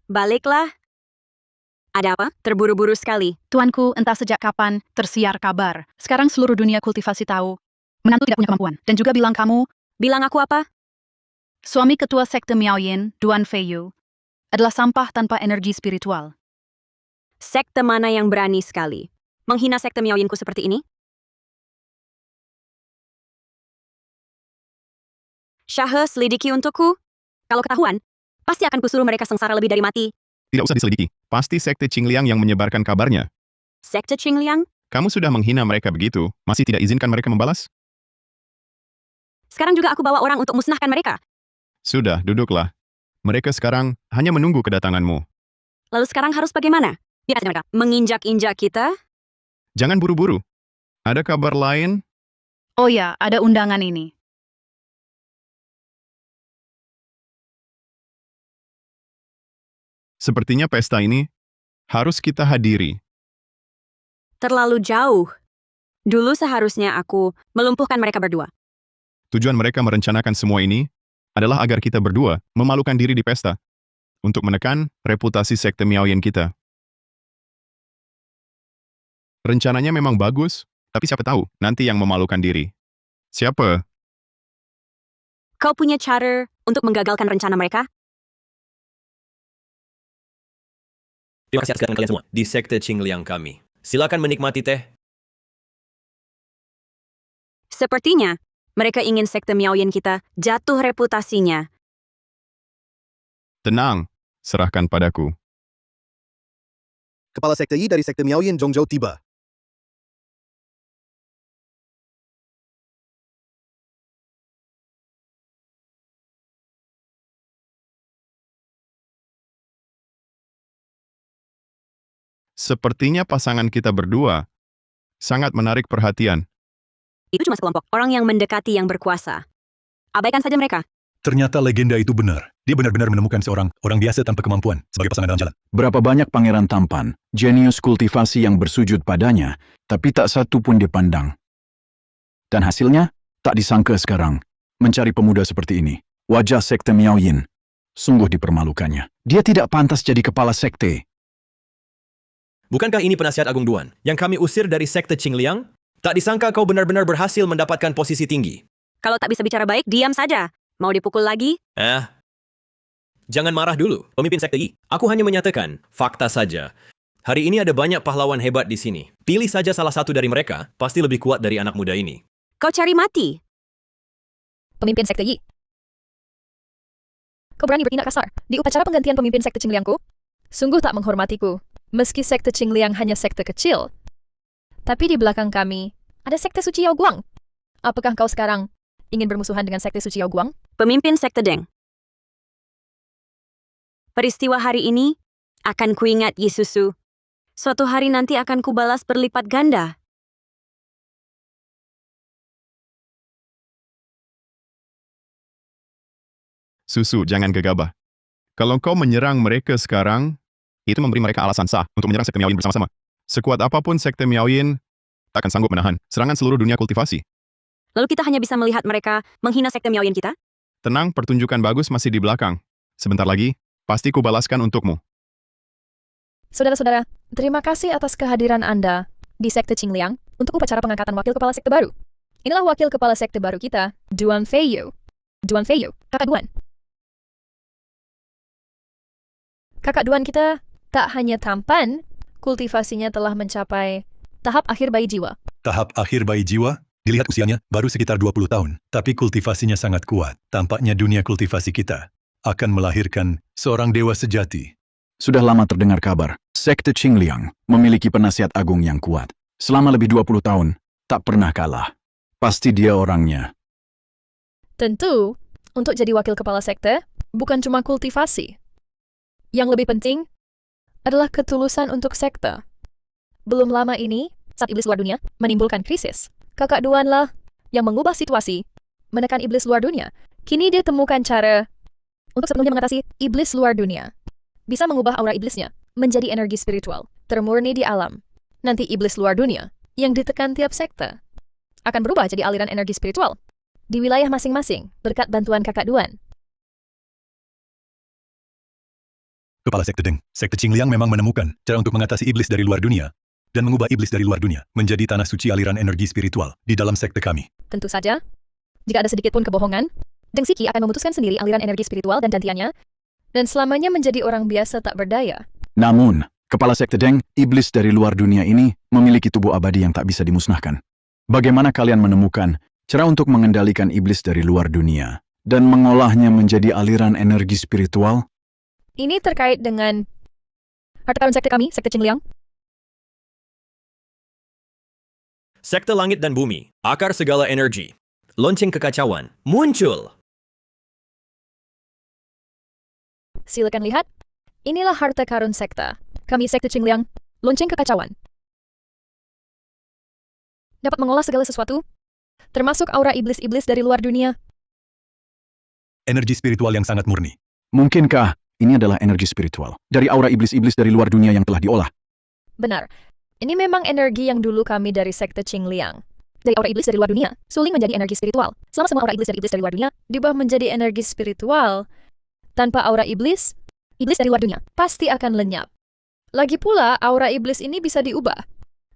Speaker 11: Baliklah. Ada apa? Terburu-buru sekali.
Speaker 10: Tuanku, entah sejak kapan tersiar kabar. Sekarang seluruh dunia kultivasi tahu. Menantu tidak punya kemampuan. Dan juga bilang kamu,
Speaker 11: Bilang aku apa?
Speaker 10: suami ketua sekte Miao Yin, Duan Feiyu, adalah sampah tanpa energi spiritual.
Speaker 11: Sekte mana yang berani sekali menghina sekte Miao Yinku seperti ini? Syahe, selidiki untukku. Kalau ketahuan, pasti akan kusuruh mereka sengsara lebih dari mati.
Speaker 4: Tidak usah diselidiki. Pasti sekte Qingliang yang menyebarkan kabarnya.
Speaker 11: Sekte Qingliang?
Speaker 4: Kamu sudah menghina mereka begitu, masih tidak izinkan mereka membalas?
Speaker 11: Sekarang juga aku bawa orang untuk musnahkan mereka.
Speaker 4: Sudah, duduklah. Mereka sekarang hanya menunggu kedatanganmu.
Speaker 11: Lalu sekarang harus bagaimana? Lihat mereka menginjak-injak kita.
Speaker 4: Jangan buru-buru. Ada kabar lain?
Speaker 10: Oh ya, ada undangan ini.
Speaker 4: Sepertinya pesta ini harus kita hadiri.
Speaker 11: Terlalu jauh. Dulu seharusnya aku melumpuhkan mereka berdua.
Speaker 4: Tujuan mereka merencanakan semua ini adalah agar kita berdua memalukan diri di pesta untuk menekan reputasi sekte Miaoyan kita. Rencananya memang bagus, tapi siapa tahu nanti yang memalukan diri. Siapa?
Speaker 11: Kau punya cara untuk menggagalkan rencana mereka?
Speaker 2: Terima kasih atas kedatangan kalian semua di sekte Qingliang kami. Silakan menikmati teh.
Speaker 11: Sepertinya mereka ingin sekte Miaoyan kita jatuh reputasinya.
Speaker 4: Tenang, serahkan padaku.
Speaker 9: Kepala sekte Yi dari sekte Miaoyan Zhongzhou tiba.
Speaker 4: Sepertinya pasangan kita berdua sangat menarik perhatian.
Speaker 11: Itu cuma sekelompok orang yang mendekati yang berkuasa. Abaikan saja mereka.
Speaker 1: Ternyata legenda itu benar. Dia benar-benar menemukan seorang orang biasa tanpa kemampuan sebagai pasangan dalam jalan.
Speaker 8: Berapa banyak pangeran tampan, jenius kultivasi yang bersujud padanya, tapi tak satu pun dipandang. Dan hasilnya, tak disangka sekarang, mencari pemuda seperti ini. Wajah sekte Miaoyin. Sungguh dipermalukannya. Dia tidak pantas jadi kepala sekte.
Speaker 2: Bukankah ini penasihat Agung Duan yang kami usir dari sekte Qingliang? Tak disangka kau benar-benar berhasil mendapatkan posisi tinggi.
Speaker 11: Kalau tak bisa bicara baik, diam saja. Mau dipukul lagi?
Speaker 2: Jangan marah dulu, pemimpin sekte Yi. Aku hanya menyatakan fakta saja. Hari ini ada banyak pahlawan hebat di sini. Pilih saja salah satu dari mereka, pasti lebih kuat dari anak muda ini.
Speaker 11: Kau cari mati.
Speaker 7: Pemimpin sekte Yi. Kau berani bertindak kasar di upacara penggantian pemimpin sekte Qingliangku? Sungguh tak menghormatiku. Meski sekte Qingliang hanya sekte kecil, tapi di belakang kami ada sekte suci Yao Guang. Apakah kau sekarang ingin bermusuhan dengan sekte suci Yao Guang?
Speaker 11: Pemimpin sekte Deng. Peristiwa hari ini akan kuingat Yisusu. Suatu hari nanti akan kubalas berlipat ganda.
Speaker 4: Susu, jangan gegabah. Kalau kau menyerang mereka sekarang, itu memberi mereka alasan sah untuk menyerang sekte Miaoyin bersama-sama. Sekuat apapun sekte Miaoyin tak akan sanggup menahan serangan seluruh dunia kultivasi.
Speaker 11: Lalu kita hanya bisa melihat mereka menghina sekte Miaoyin kita?
Speaker 4: Tenang, pertunjukan bagus masih di belakang. Sebentar lagi, pasti kubalaskan untukmu.
Speaker 7: Saudara-saudara, terima kasih atas kehadiran Anda di sekte Qingliang untuk upacara pengangkatan wakil kepala sekte baru. Inilah wakil kepala sekte baru kita, Duan Feiyu. Duan Feiyu, kakak Duan. Kakak Duan kita tak hanya tampan, kultivasinya telah mencapai tahap akhir bayi jiwa.
Speaker 1: Tahap akhir bayi jiwa, dilihat usianya baru sekitar 20 tahun, tapi kultivasinya sangat kuat. Tampaknya dunia kultivasi kita akan melahirkan seorang dewa sejati.
Speaker 8: Sudah lama terdengar kabar, sekte Qingliang memiliki penasihat agung yang kuat. Selama lebih 20 tahun, tak pernah kalah. Pasti dia orangnya.
Speaker 7: Tentu, untuk jadi wakil kepala sekte, bukan cuma kultivasi. Yang lebih penting adalah ketulusan untuk sekte. Belum lama ini, saat iblis luar dunia menimbulkan krisis, kakak Duanlah yang mengubah situasi, menekan iblis luar dunia. Kini dia temukan cara untuk sepenuhnya mengatasi iblis luar dunia. Bisa mengubah aura iblisnya menjadi energi spiritual, termurni di alam. Nanti iblis luar dunia yang ditekan tiap sekte akan berubah jadi aliran energi spiritual di wilayah masing-masing berkat bantuan kakak Duan.
Speaker 1: Kepala sekte Deng, sekte Qingliang memang menemukan cara untuk mengatasi iblis dari luar dunia dan mengubah iblis dari luar dunia menjadi tanah suci aliran energi spiritual di dalam sekte kami.
Speaker 7: Tentu saja, jika ada sedikit pun kebohongan, Deng Siki akan memutuskan sendiri aliran energi spiritual dan gantiannya, dan selamanya menjadi orang biasa tak berdaya.
Speaker 8: Namun, kepala sekte Deng, iblis dari luar dunia ini memiliki tubuh abadi yang tak bisa dimusnahkan. Bagaimana kalian menemukan cara untuk mengendalikan iblis dari luar dunia dan mengolahnya menjadi aliran energi spiritual?
Speaker 7: Ini terkait dengan harta karun sekte kami, sekte Qingliang.
Speaker 2: Sekte langit dan bumi, akar segala energi. Lonceng kekacauan, muncul!
Speaker 7: Silakan lihat. Inilah harta karun sekte. Kami sekte Qingliang, lonceng kekacauan. Dapat mengolah segala sesuatu, termasuk aura iblis-iblis dari luar dunia.
Speaker 1: Energi spiritual yang sangat murni.
Speaker 8: Mungkinkah ini adalah energi spiritual dari aura iblis-iblis dari luar dunia yang telah diolah?
Speaker 7: Benar. Ini memang energi yang dulu kami dari sekte Qingliang. Dari aura iblis dari luar dunia, suling menjadi energi spiritual. Selama semua aura iblis dari luar dunia diubah menjadi energi spiritual, tanpa aura iblis dari luar dunia pasti akan lenyap. Lagi pula, aura iblis ini bisa diubah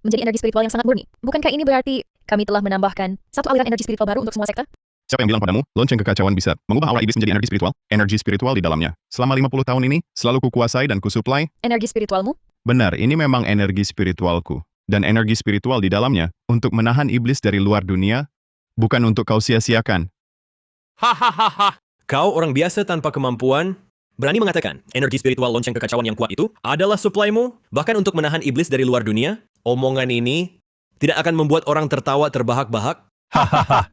Speaker 7: menjadi energi spiritual yang sangat murni. Bukankah ini berarti kami telah menambahkan satu aliran energi spiritual baru untuk semua sekte?
Speaker 4: Siapa yang bilang padamu, lonceng kekacauan bisa mengubah aura iblis menjadi energi spiritual? Energi spiritual di dalamnya. Selama 50 tahun ini, selalu kukuasai dan kusuplai.
Speaker 7: Energi spiritualmu?
Speaker 4: Benar, ini memang energi spiritualku. Dan energi spiritual di dalamnya untuk menahan iblis dari luar dunia, bukan untuk kau sia-siakan.
Speaker 2: Hahaha. Kau orang biasa tanpa kemampuan, berani mengatakan energi spiritual lonceng kekacauan yang kuat itu adalah suplaimu, bahkan untuk menahan iblis dari luar dunia? Omongan ini tidak akan membuat orang tertawa terbahak-bahak?
Speaker 1: Hahaha.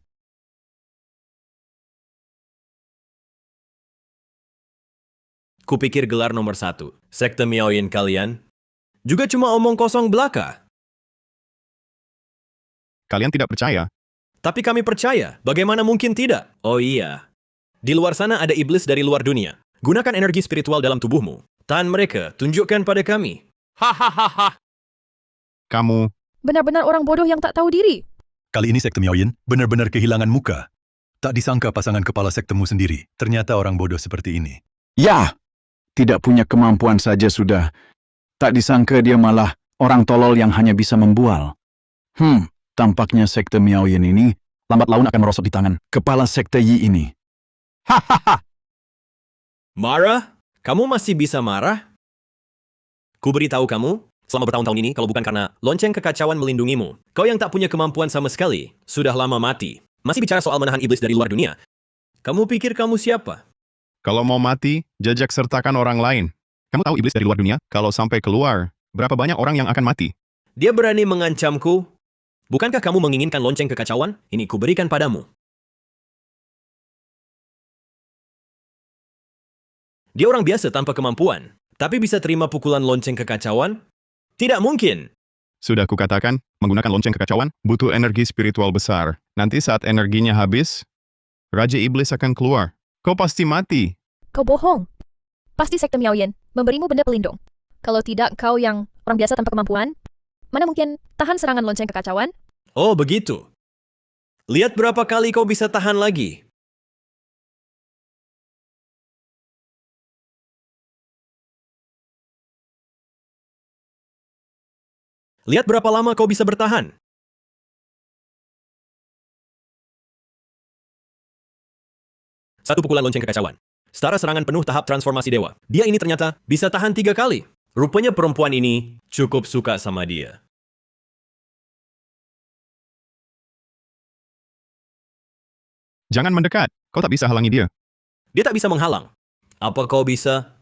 Speaker 2: Kupikir gelar nomor 1, sekte Miaoyin kalian, juga cuma omong kosong belaka.
Speaker 4: Kalian tidak percaya?
Speaker 2: Tapi kami percaya, bagaimana mungkin tidak? Oh iya, di luar sana ada iblis dari luar dunia. Gunakan energi spiritual dalam tubuhmu. Tahan mereka, tunjukkan pada kami. Hahaha.
Speaker 4: Kamu,
Speaker 7: Benar-benar orang bodoh yang tak tahu diri.
Speaker 1: Kali ini sekte Miaoyin benar-benar kehilangan muka. Tak disangka pasangan kepala sektemu sendiri, ternyata orang bodoh seperti ini.
Speaker 8: Ya, tidak punya kemampuan saja sudah. Tak disangka dia malah orang tolol yang hanya bisa membual. Tampaknya sekte Miaoyin ini lambat laun akan merosot di tangan kepala sekte Yi ini. Hahaha.
Speaker 2: Marah? Kamu masih bisa marah? Ku beritahu kamu, selama bertahun-tahun ini, kalau bukan karena lonceng kekacauan melindungimu, kau yang tak punya kemampuan sama sekali, sudah lama mati. Masih bicara soal menahan iblis dari luar dunia. Kamu pikir kamu siapa?
Speaker 4: kalau mau mati, jajak sertakan orang lain. Kamu tahu iblis dari luar dunia? Kalau sampai keluar, berapa banyak orang yang akan mati?
Speaker 2: Dia berani mengancamku. Bukankah kamu menginginkan lonceng kekacauan? Ini kuberikan padamu. Dia orang biasa tanpa kemampuan, tapi bisa terima pukulan lonceng kekacauan? Tidak mungkin.
Speaker 4: Sudah kukatakan, menggunakan lonceng kekacauan butuh energi spiritual besar. Nanti saat energinya habis, Raja Iblis akan keluar. Kau pasti mati.
Speaker 7: Kau bohong. Pasti sekte Miaoyin memberimu benda pelindung. Kalau tidak, kau yang orang biasa tanpa kemampuan, mana mungkin tahan serangan lonceng kekacauan?
Speaker 2: Oh, begitu. Lihat berapa kali kau bisa tahan lagi. Lihat berapa lama kau bisa bertahan. Satu pukulan lonceng kekacauan. Setara serangan penuh tahap transformasi dewa. Dia ini ternyata bisa tahan 3 kali. Rupanya perempuan ini cukup suka sama dia.
Speaker 4: Jangan mendekat, kau tak bisa halangi dia.
Speaker 2: Dia tak bisa menghalang. Apa kau bisa?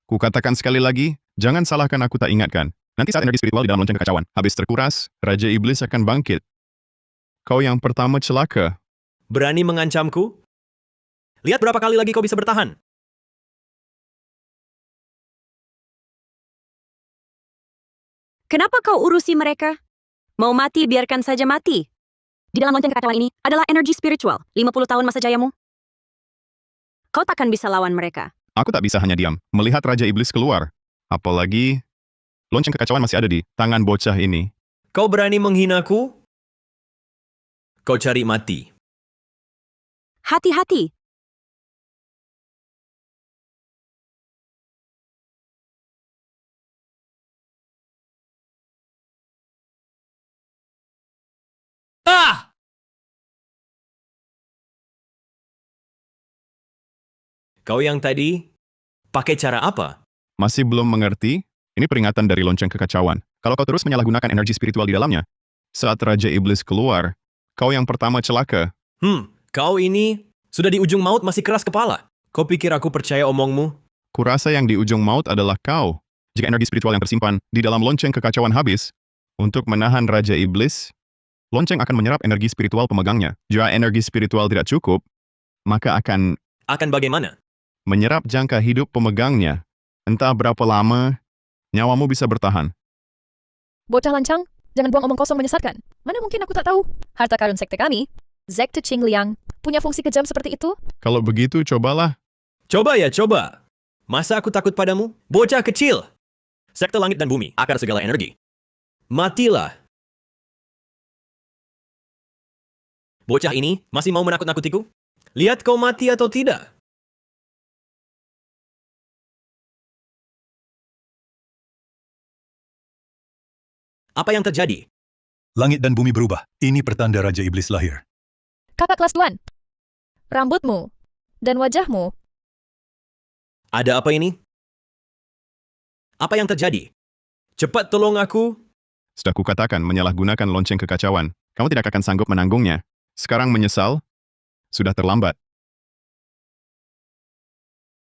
Speaker 4: Kukatakan sekali lagi, jangan salahkan aku tak ingatkan. Nanti saat energi spiritual di dalam lonceng kekacauan habis terkuras, Raja Iblis akan bangkit. Kau yang pertama celaka.
Speaker 2: Berani mengancamku? Lihat berapa kali lagi kau bisa bertahan.
Speaker 11: Kenapa kau urusi mereka? Mau mati, biarkan saja mati. Di dalam lonceng kekacauan ini adalah energi spiritual. 50 tahun masa jayamu. Kau takkan bisa lawan mereka.
Speaker 4: Aku tak bisa hanya diam, melihat Raja Iblis keluar. Apalagi, lonceng kekacauan masih ada di tangan bocah ini.
Speaker 2: Kau berani menghinaku? Kau cari mati.
Speaker 11: Hati-hati.
Speaker 2: Ah! Kau yang tadi pakai cara apa?
Speaker 4: Masih belum mengerti? Ini peringatan dari lonceng kekacauan. Kalau kau terus menyalahgunakan energi spiritual di dalamnya, saat Raja Iblis keluar, kau yang pertama celaka.
Speaker 2: Kau ini sudah di ujung maut masih keras kepala. Kau pikir aku percaya omongmu?
Speaker 4: Kurasa yang di ujung maut adalah kau. Jika energi spiritual yang tersimpan di dalam lonceng kekacauan habis, untuk menahan Raja Iblis, lonceng akan menyerap energi spiritual pemegangnya. Jika energi spiritual tidak cukup, maka akan
Speaker 2: Akan bagaimana?
Speaker 4: menyerap jangka hidup pemegangnya. Entah berapa lama nyawamu bisa bertahan.
Speaker 7: Bocah lancang, jangan buang omong kosong menyesatkan. Mana mungkin aku tak tahu. Harta karun sekte kami, Sekte Qingliang, punya fungsi kejam seperti itu?
Speaker 4: Kalau begitu, cobalah.
Speaker 2: Coba ya, coba. Masa aku takut padamu? Bocah kecil. Sekte langit dan bumi, akar segala energi. Matilah. Bocah ini masih mau menakut-nakutiku? Lihat kau mati atau tidak. Apa yang terjadi?
Speaker 1: Langit dan bumi berubah. Ini pertanda Raja Iblis lahir.
Speaker 7: Kakak kelas Tuan, rambutmu dan wajahmu.
Speaker 2: Ada apa ini? Apa yang terjadi? Cepat tolong aku.
Speaker 4: Sudah kukatakan menyalahgunakan lonceng kekacauan. Kamu tidak akan sanggup menanggungnya. Sekarang menyesal? Sudah terlambat.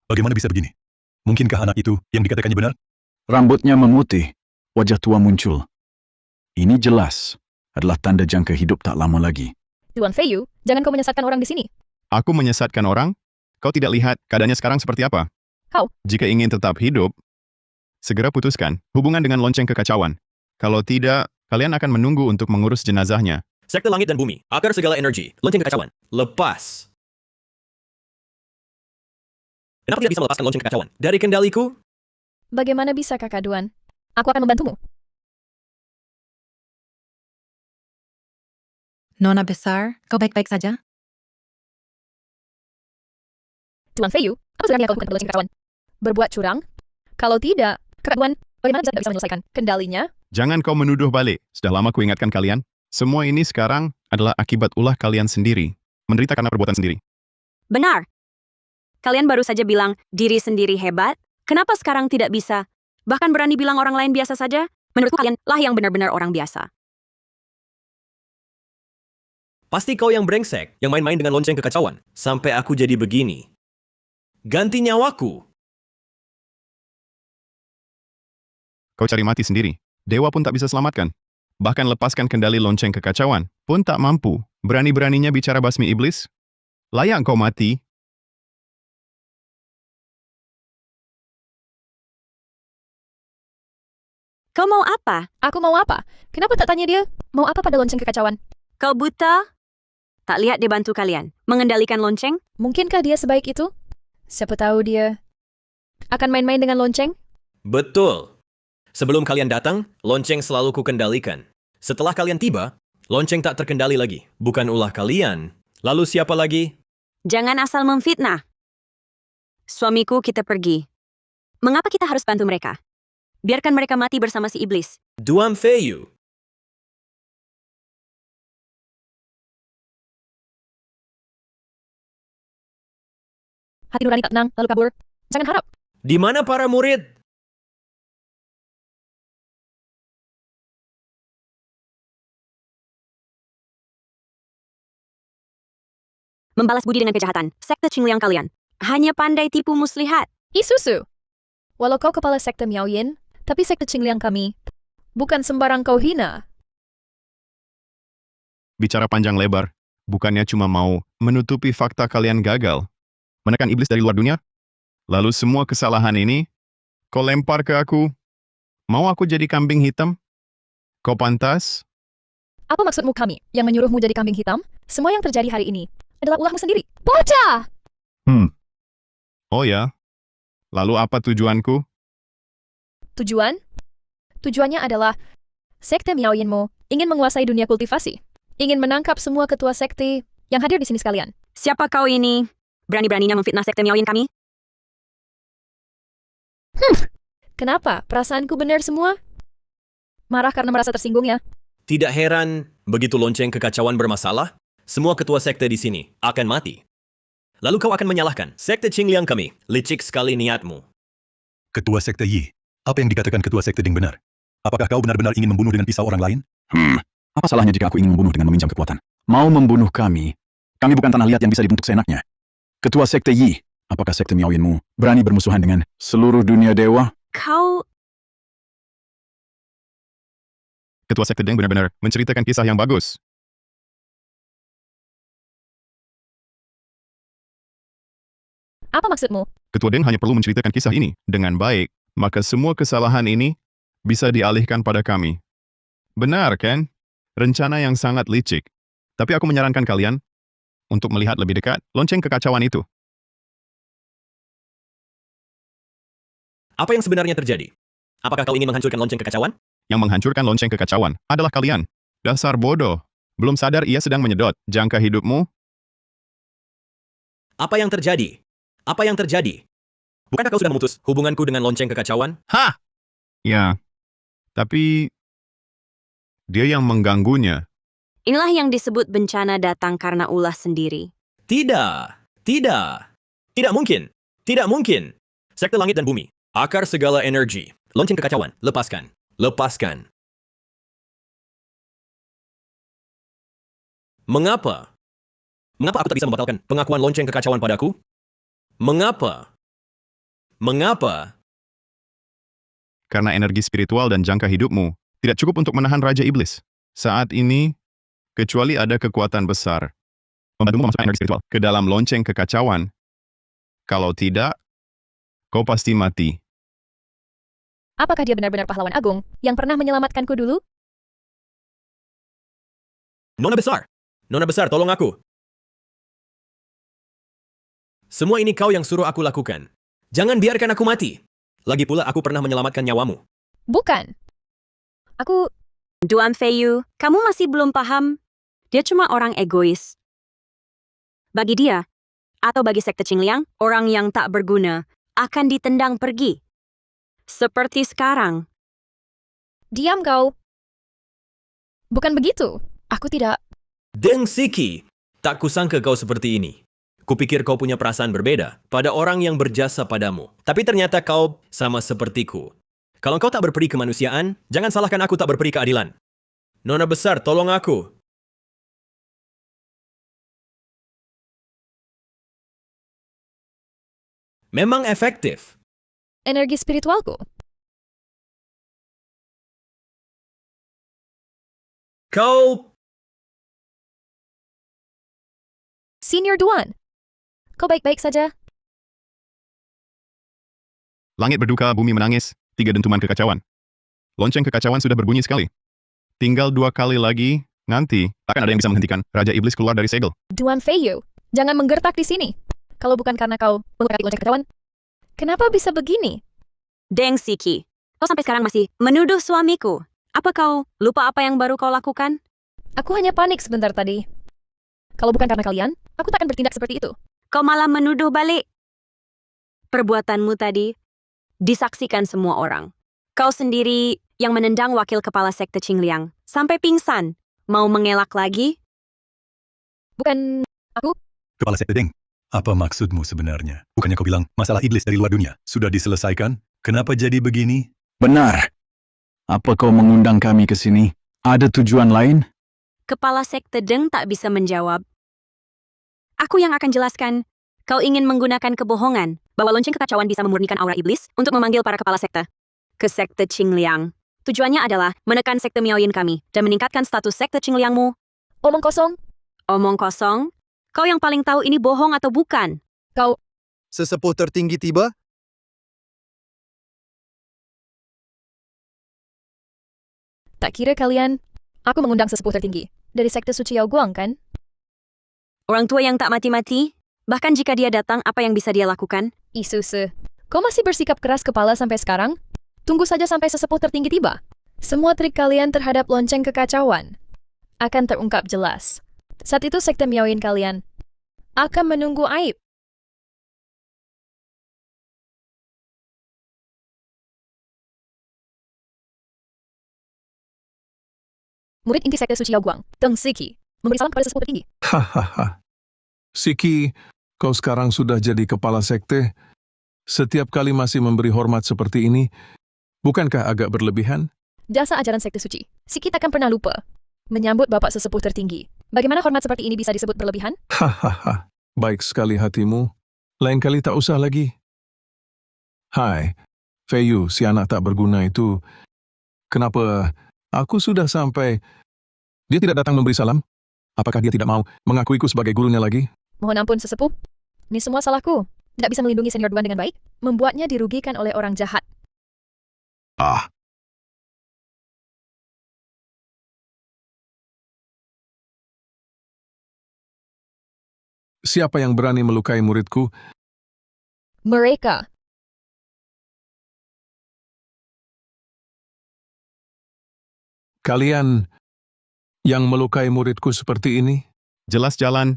Speaker 1: Bagaimana bisa begini? Mungkinkah anak itu yang dikatakannya benar?
Speaker 8: Rambutnya memutih, wajah tua muncul. Ini jelas adalah tanda jangka hidup tak lama lagi.
Speaker 7: Tuan Feiyu, jangan kau menyesatkan orang di sini.
Speaker 4: Aku menyesatkan orang? Kau tidak lihat keadaannya sekarang seperti apa?
Speaker 7: Kau.
Speaker 4: Jika ingin tetap hidup, segera putuskan hubungan dengan lonceng kekacauan. Kalau tidak, kalian akan menunggu untuk mengurus jenazahnya.
Speaker 2: Sekte langit dan bumi, akar segala energi, lonceng kekacauan. Lepas. Kenapa tidak bisa melepaskan lonceng kekacauan dari kendaliku?
Speaker 7: Bagaimana bisa kakak Duan? Aku akan membantumu.
Speaker 6: Nona besar, kau baik-baik saja?
Speaker 7: Tuan Feiyu, apa sebenarnya kau lakukan pada lonceng kekacauan? Berbuat curang? Kalau tidak, kakak Duan, bagaimana bisa tidak bisa menyelesaikan kendalinya?
Speaker 4: Jangan kau menuduh balik. Sudah lama kuingatkan kalian. Semua ini sekarang adalah akibat ulah kalian sendiri. Menderita karena perbuatan sendiri.
Speaker 11: Benar. Kalian baru saja bilang diri sendiri hebat. Kenapa sekarang tidak bisa? Bahkan berani bilang orang lain biasa saja? Menurutku kalian lah yang benar-benar orang biasa.
Speaker 2: Pasti kau yang brengsek, yang main-main dengan lonceng kekacauan. Sampai aku jadi begini. Ganti nyawaku.
Speaker 4: Kau cari mati sendiri. Dewa pun tak bisa selamatkan. Bahkan lepaskan kendali lonceng kekacauan pun tak mampu. Berani-beraninya bicara basmi iblis? Layak kau mati.
Speaker 11: Kau mau apa?
Speaker 7: Aku mau apa? Kenapa tak tanya dia? Mau apa pada lonceng kekacauan?
Speaker 11: Kau buta? Tak lihat dia bantu kalian mengendalikan lonceng?
Speaker 7: Mungkinkah dia sebaik itu? Siapa tahu dia akan main-main dengan lonceng?
Speaker 2: Betul. Sebelum kalian datang, lonceng selalu kukendalikan. Setelah kalian tiba, lonceng tak terkendali lagi. Bukan ulah kalian. Lalu siapa lagi?
Speaker 11: Jangan asal memfitnah. Suamiku, kita pergi. Mengapa kita harus bantu mereka? Biarkan mereka mati bersama si iblis.
Speaker 2: Duan Feiyu.
Speaker 7: Hati nurani tak tenang, lalu kabur. Jangan harap.
Speaker 2: Di mana para murid?
Speaker 11: Membalas budi dengan kejahatan. Sekte Qingliang kalian. Hanya pandai tipu muslihat.
Speaker 7: Isusu. Walau kau kepala sekte Miao Yin, tapi sekte Qingliang kami bukan sembarang kau hina.
Speaker 4: Bicara panjang lebar. Bukannya cuma mau menutupi fakta kalian gagal. Menekan iblis dari luar dunia? Lalu semua kesalahan ini, kau lempar ke aku? Mau aku jadi kambing hitam? Kau pantas?
Speaker 7: Apa maksudmu kami yang menyuruhmu jadi kambing hitam? Semua yang terjadi hari ini adalah ulahmu sendiri. Bocah!
Speaker 4: Oh ya? Lalu apa tujuanku?
Speaker 7: Tujuan? Tujuannya adalah sekte Miao Yinmu ingin menguasai dunia kultivasi. Ingin menangkap semua ketua sekte yang hadir di sini sekalian.
Speaker 11: Siapa kau ini? Berani-beraninya memfitnah sekte Miao Yin kami?
Speaker 7: Kenapa? Perasaanku benar semua? Marah karena merasa tersinggung ya?
Speaker 2: Tidak heran, begitu lonceng kekacauan bermasalah, semua ketua sekte di sini akan mati. Lalu kau akan menyalahkan sekte Qingliang kami. Licik sekali niatmu.
Speaker 1: Ketua Sekte Yi, apa yang dikatakan Ketua Sekte Ding benar? Apakah kau benar-benar ingin membunuh dengan pisau orang lain?
Speaker 8: Apa salahnya jika aku ingin membunuh dengan meminjam kekuatan? Mau membunuh kami? Kami bukan tanah liat yang bisa dibentuk seenaknya. Ketua Sekte Yi, apakah Sekte Miao Yinmu berani bermusuhan dengan seluruh dunia dewa?
Speaker 11: Kau...
Speaker 4: Ketua Sekte Deng benar-benar menceritakan kisah yang bagus.
Speaker 7: Apa maksudmu?
Speaker 4: Ketua Deng hanya perlu menceritakan kisah ini dengan baik, maka semua kesalahan ini bisa dialihkan pada kami. Benar, kan? Rencana yang sangat licik. Tapi aku menyarankan kalian untuk melihat lebih dekat lonceng kekacauan itu.
Speaker 2: Apa yang sebenarnya terjadi? Apakah kau ingin menghancurkan lonceng kekacauan?
Speaker 4: Yang menghancurkan lonceng kekacauan adalah kalian. Dasar bodoh. Belum sadar ia sedang menyedot jangka hidupmu?
Speaker 2: Apa yang terjadi? Apa yang terjadi? Bukankah kau sudah memutus hubunganku dengan lonceng kekacauan?
Speaker 4: Hah! Ya, tapi dia yang mengganggunya.
Speaker 11: Inilah yang disebut bencana datang karena ulah sendiri.
Speaker 2: Tidak. Tidak. Tidak mungkin. Tidak mungkin. Sekte langit dan bumi. Akar segala energi. Lonceng kekacauan. Lepaskan. Lepaskan. Mengapa? Mengapa aku tak bisa membatalkan pengakuan lonceng kekacauan padaku? Mengapa? Mengapa?
Speaker 4: Karena energi spiritual dan jangka hidupmu tidak cukup untuk menahan Raja Iblis. Saat ini, kecuali ada kekuatan besar membantumu memasukkan energi spiritual ke dalam lonceng kekacauan. Kalau tidak, kau pasti mati.
Speaker 7: Apakah dia benar-benar pahlawan agung yang pernah menyelamatkanku dulu?
Speaker 2: Nona besar. Nona besar, tolong aku. Semua ini kau yang suruh aku lakukan. Jangan biarkan aku mati. Lagi pula aku pernah menyelamatkan nyawamu.
Speaker 7: Bukan. Aku...
Speaker 11: Duan Feiyu, kamu masih belum paham? Dia cuma orang egois. Bagi dia, atau bagi sekte Qingliang, orang yang tak berguna akan ditendang pergi. Seperti sekarang.
Speaker 7: Diam kau. Bukan begitu. Aku tidak...
Speaker 2: Deng Siki, tak kusangka kau seperti ini. Kupikir kau punya perasaan berbeda pada orang yang berjasa padamu. Tapi ternyata kau sama sepertiku. Kalau kau tak berperi kemanusiaan, jangan salahkan aku tak berperi keadilan. Nona besar, tolong aku. Memang efektif.
Speaker 7: Energi spiritualku.
Speaker 2: Kau...
Speaker 7: Senior Duan. Kau baik-baik saja?
Speaker 4: Langit berduka, bumi menangis, 3 dentuman kekacauan. Lonceng kekacauan sudah berbunyi sekali. Tinggal 2 kali lagi, nanti akan ada yang bisa menghentikan Raja Iblis keluar dari segel.
Speaker 7: Duan Feiyu, jangan menggertak di sini. Kalau bukan karena kau mengurangi lonceng kekacauan, kenapa bisa begini?
Speaker 11: Deng Siki, kau sampai sekarang masih menuduh suamiku. Apa kau lupa apa yang baru kau lakukan?
Speaker 7: Aku hanya panik sebentar tadi. Kalau bukan karena kalian, aku takkan bertindak seperti itu.
Speaker 11: Kau malah menuduh balik. Perbuatanmu tadi disaksikan semua orang. Kau sendiri yang menendang wakil kepala sekte Qingliang sampai pingsan. Mau mengelak lagi?
Speaker 7: Bukan aku.
Speaker 1: Kepala Sekte Deng, apa maksudmu sebenarnya? Bukannya kau bilang masalah iblis dari luar dunia sudah diselesaikan? Kenapa jadi begini?
Speaker 8: Benar. Apa kau mengundang kami ke sini? Ada tujuan lain?
Speaker 11: Kepala sekte Deng tak bisa menjawab. Aku yang akan jelaskan. Kau ingin menggunakan kebohongan bahwa lonceng kekacauan bisa memurnikan aura iblis untuk memanggil para kepala sekte ke sekte Qingliang. Tujuannya adalah menekan sekte Miaoyin kami dan meningkatkan status sekte Qingliangmu.
Speaker 7: Omong kosong.
Speaker 11: Omong kosong? Kau yang paling tahu ini bohong atau bukan?
Speaker 7: Kau...
Speaker 9: Sesepuh tertinggi tiba?
Speaker 7: Tak kira kalian... Aku mengundang sesepuh tertinggi. Dari sekte Suci Yao Guang, kan?
Speaker 11: Orang tua yang tak mati-mati? Bahkan jika dia datang, apa yang bisa dia lakukan?
Speaker 7: Isuse. Kau masih bersikap keras kepala sampai sekarang? Tunggu saja sampai sesepuh tertinggi tiba. Semua trik kalian terhadap lonceng kekacauan akan terungkap jelas. Saat itu sekte Miaoyin kalian akan menunggu aib. Murid inti sekte Suci Yao Guang, Deng Siki, memberi salam kepada sesepuh tertinggi.
Speaker 12: Hahaha. Siki, kau sekarang sudah jadi kepala sekte. Setiap kali masih memberi hormat seperti ini, bukankah agak berlebihan?
Speaker 7: Dasar ajaran sekte suci, Siki takkan pernah lupa menyambut bapak sesepuh tertinggi. Bagaimana hormat seperti ini bisa disebut berlebihan?
Speaker 12: Hahaha. Baik sekali hatimu. Lain kali tak usah lagi. Hai, Feiyu, si anak tak berguna itu. Kenapa aku sudah sampai... Dia tidak datang memberi salam? Apakah dia tidak mau mengakuiku sebagai gurunya lagi?
Speaker 7: Mohon ampun sesepuh. Ini semua salahku. tidak bisa melindungi senior Duan dengan baik, membuatnya dirugikan oleh orang jahat.
Speaker 4: Ah,
Speaker 12: Siapa yang berani melukai muridku?
Speaker 7: Mereka.
Speaker 12: Kalian yang melukai muridku seperti ini?
Speaker 4: jelas jalan.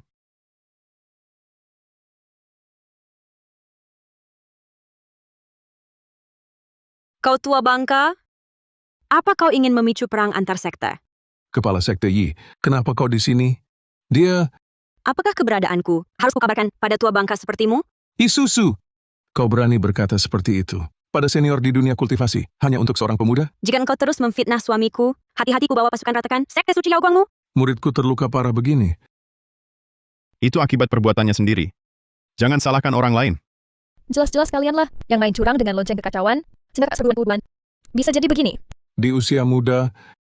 Speaker 11: Kau tua bangka? Apa kau ingin memicu perang antar sekte?
Speaker 12: Kepala Sekte Yi, kenapa kau di sini? Dia
Speaker 11: Apakah keberadaanku harus kukabarkan pada tua bangka sepertimu?
Speaker 12: Isusu. Kau berani berkata seperti itu pada senior di dunia kultivasi hanya untuk seorang pemuda?
Speaker 11: Jika engkau terus memfitnah suamiku, hati-hati ku bawa pasukan ratakan sekte suci Yao Guangmu.
Speaker 12: Muridku terluka parah begini.
Speaker 4: Itu akibat perbuatannya sendiri. Jangan salahkan orang lain.
Speaker 7: Jelas-jelas kalianlah yang main curang dengan lonceng kekacauan, sehingga perguruan-perguruan. Bisa jadi begini.
Speaker 12: Di usia muda,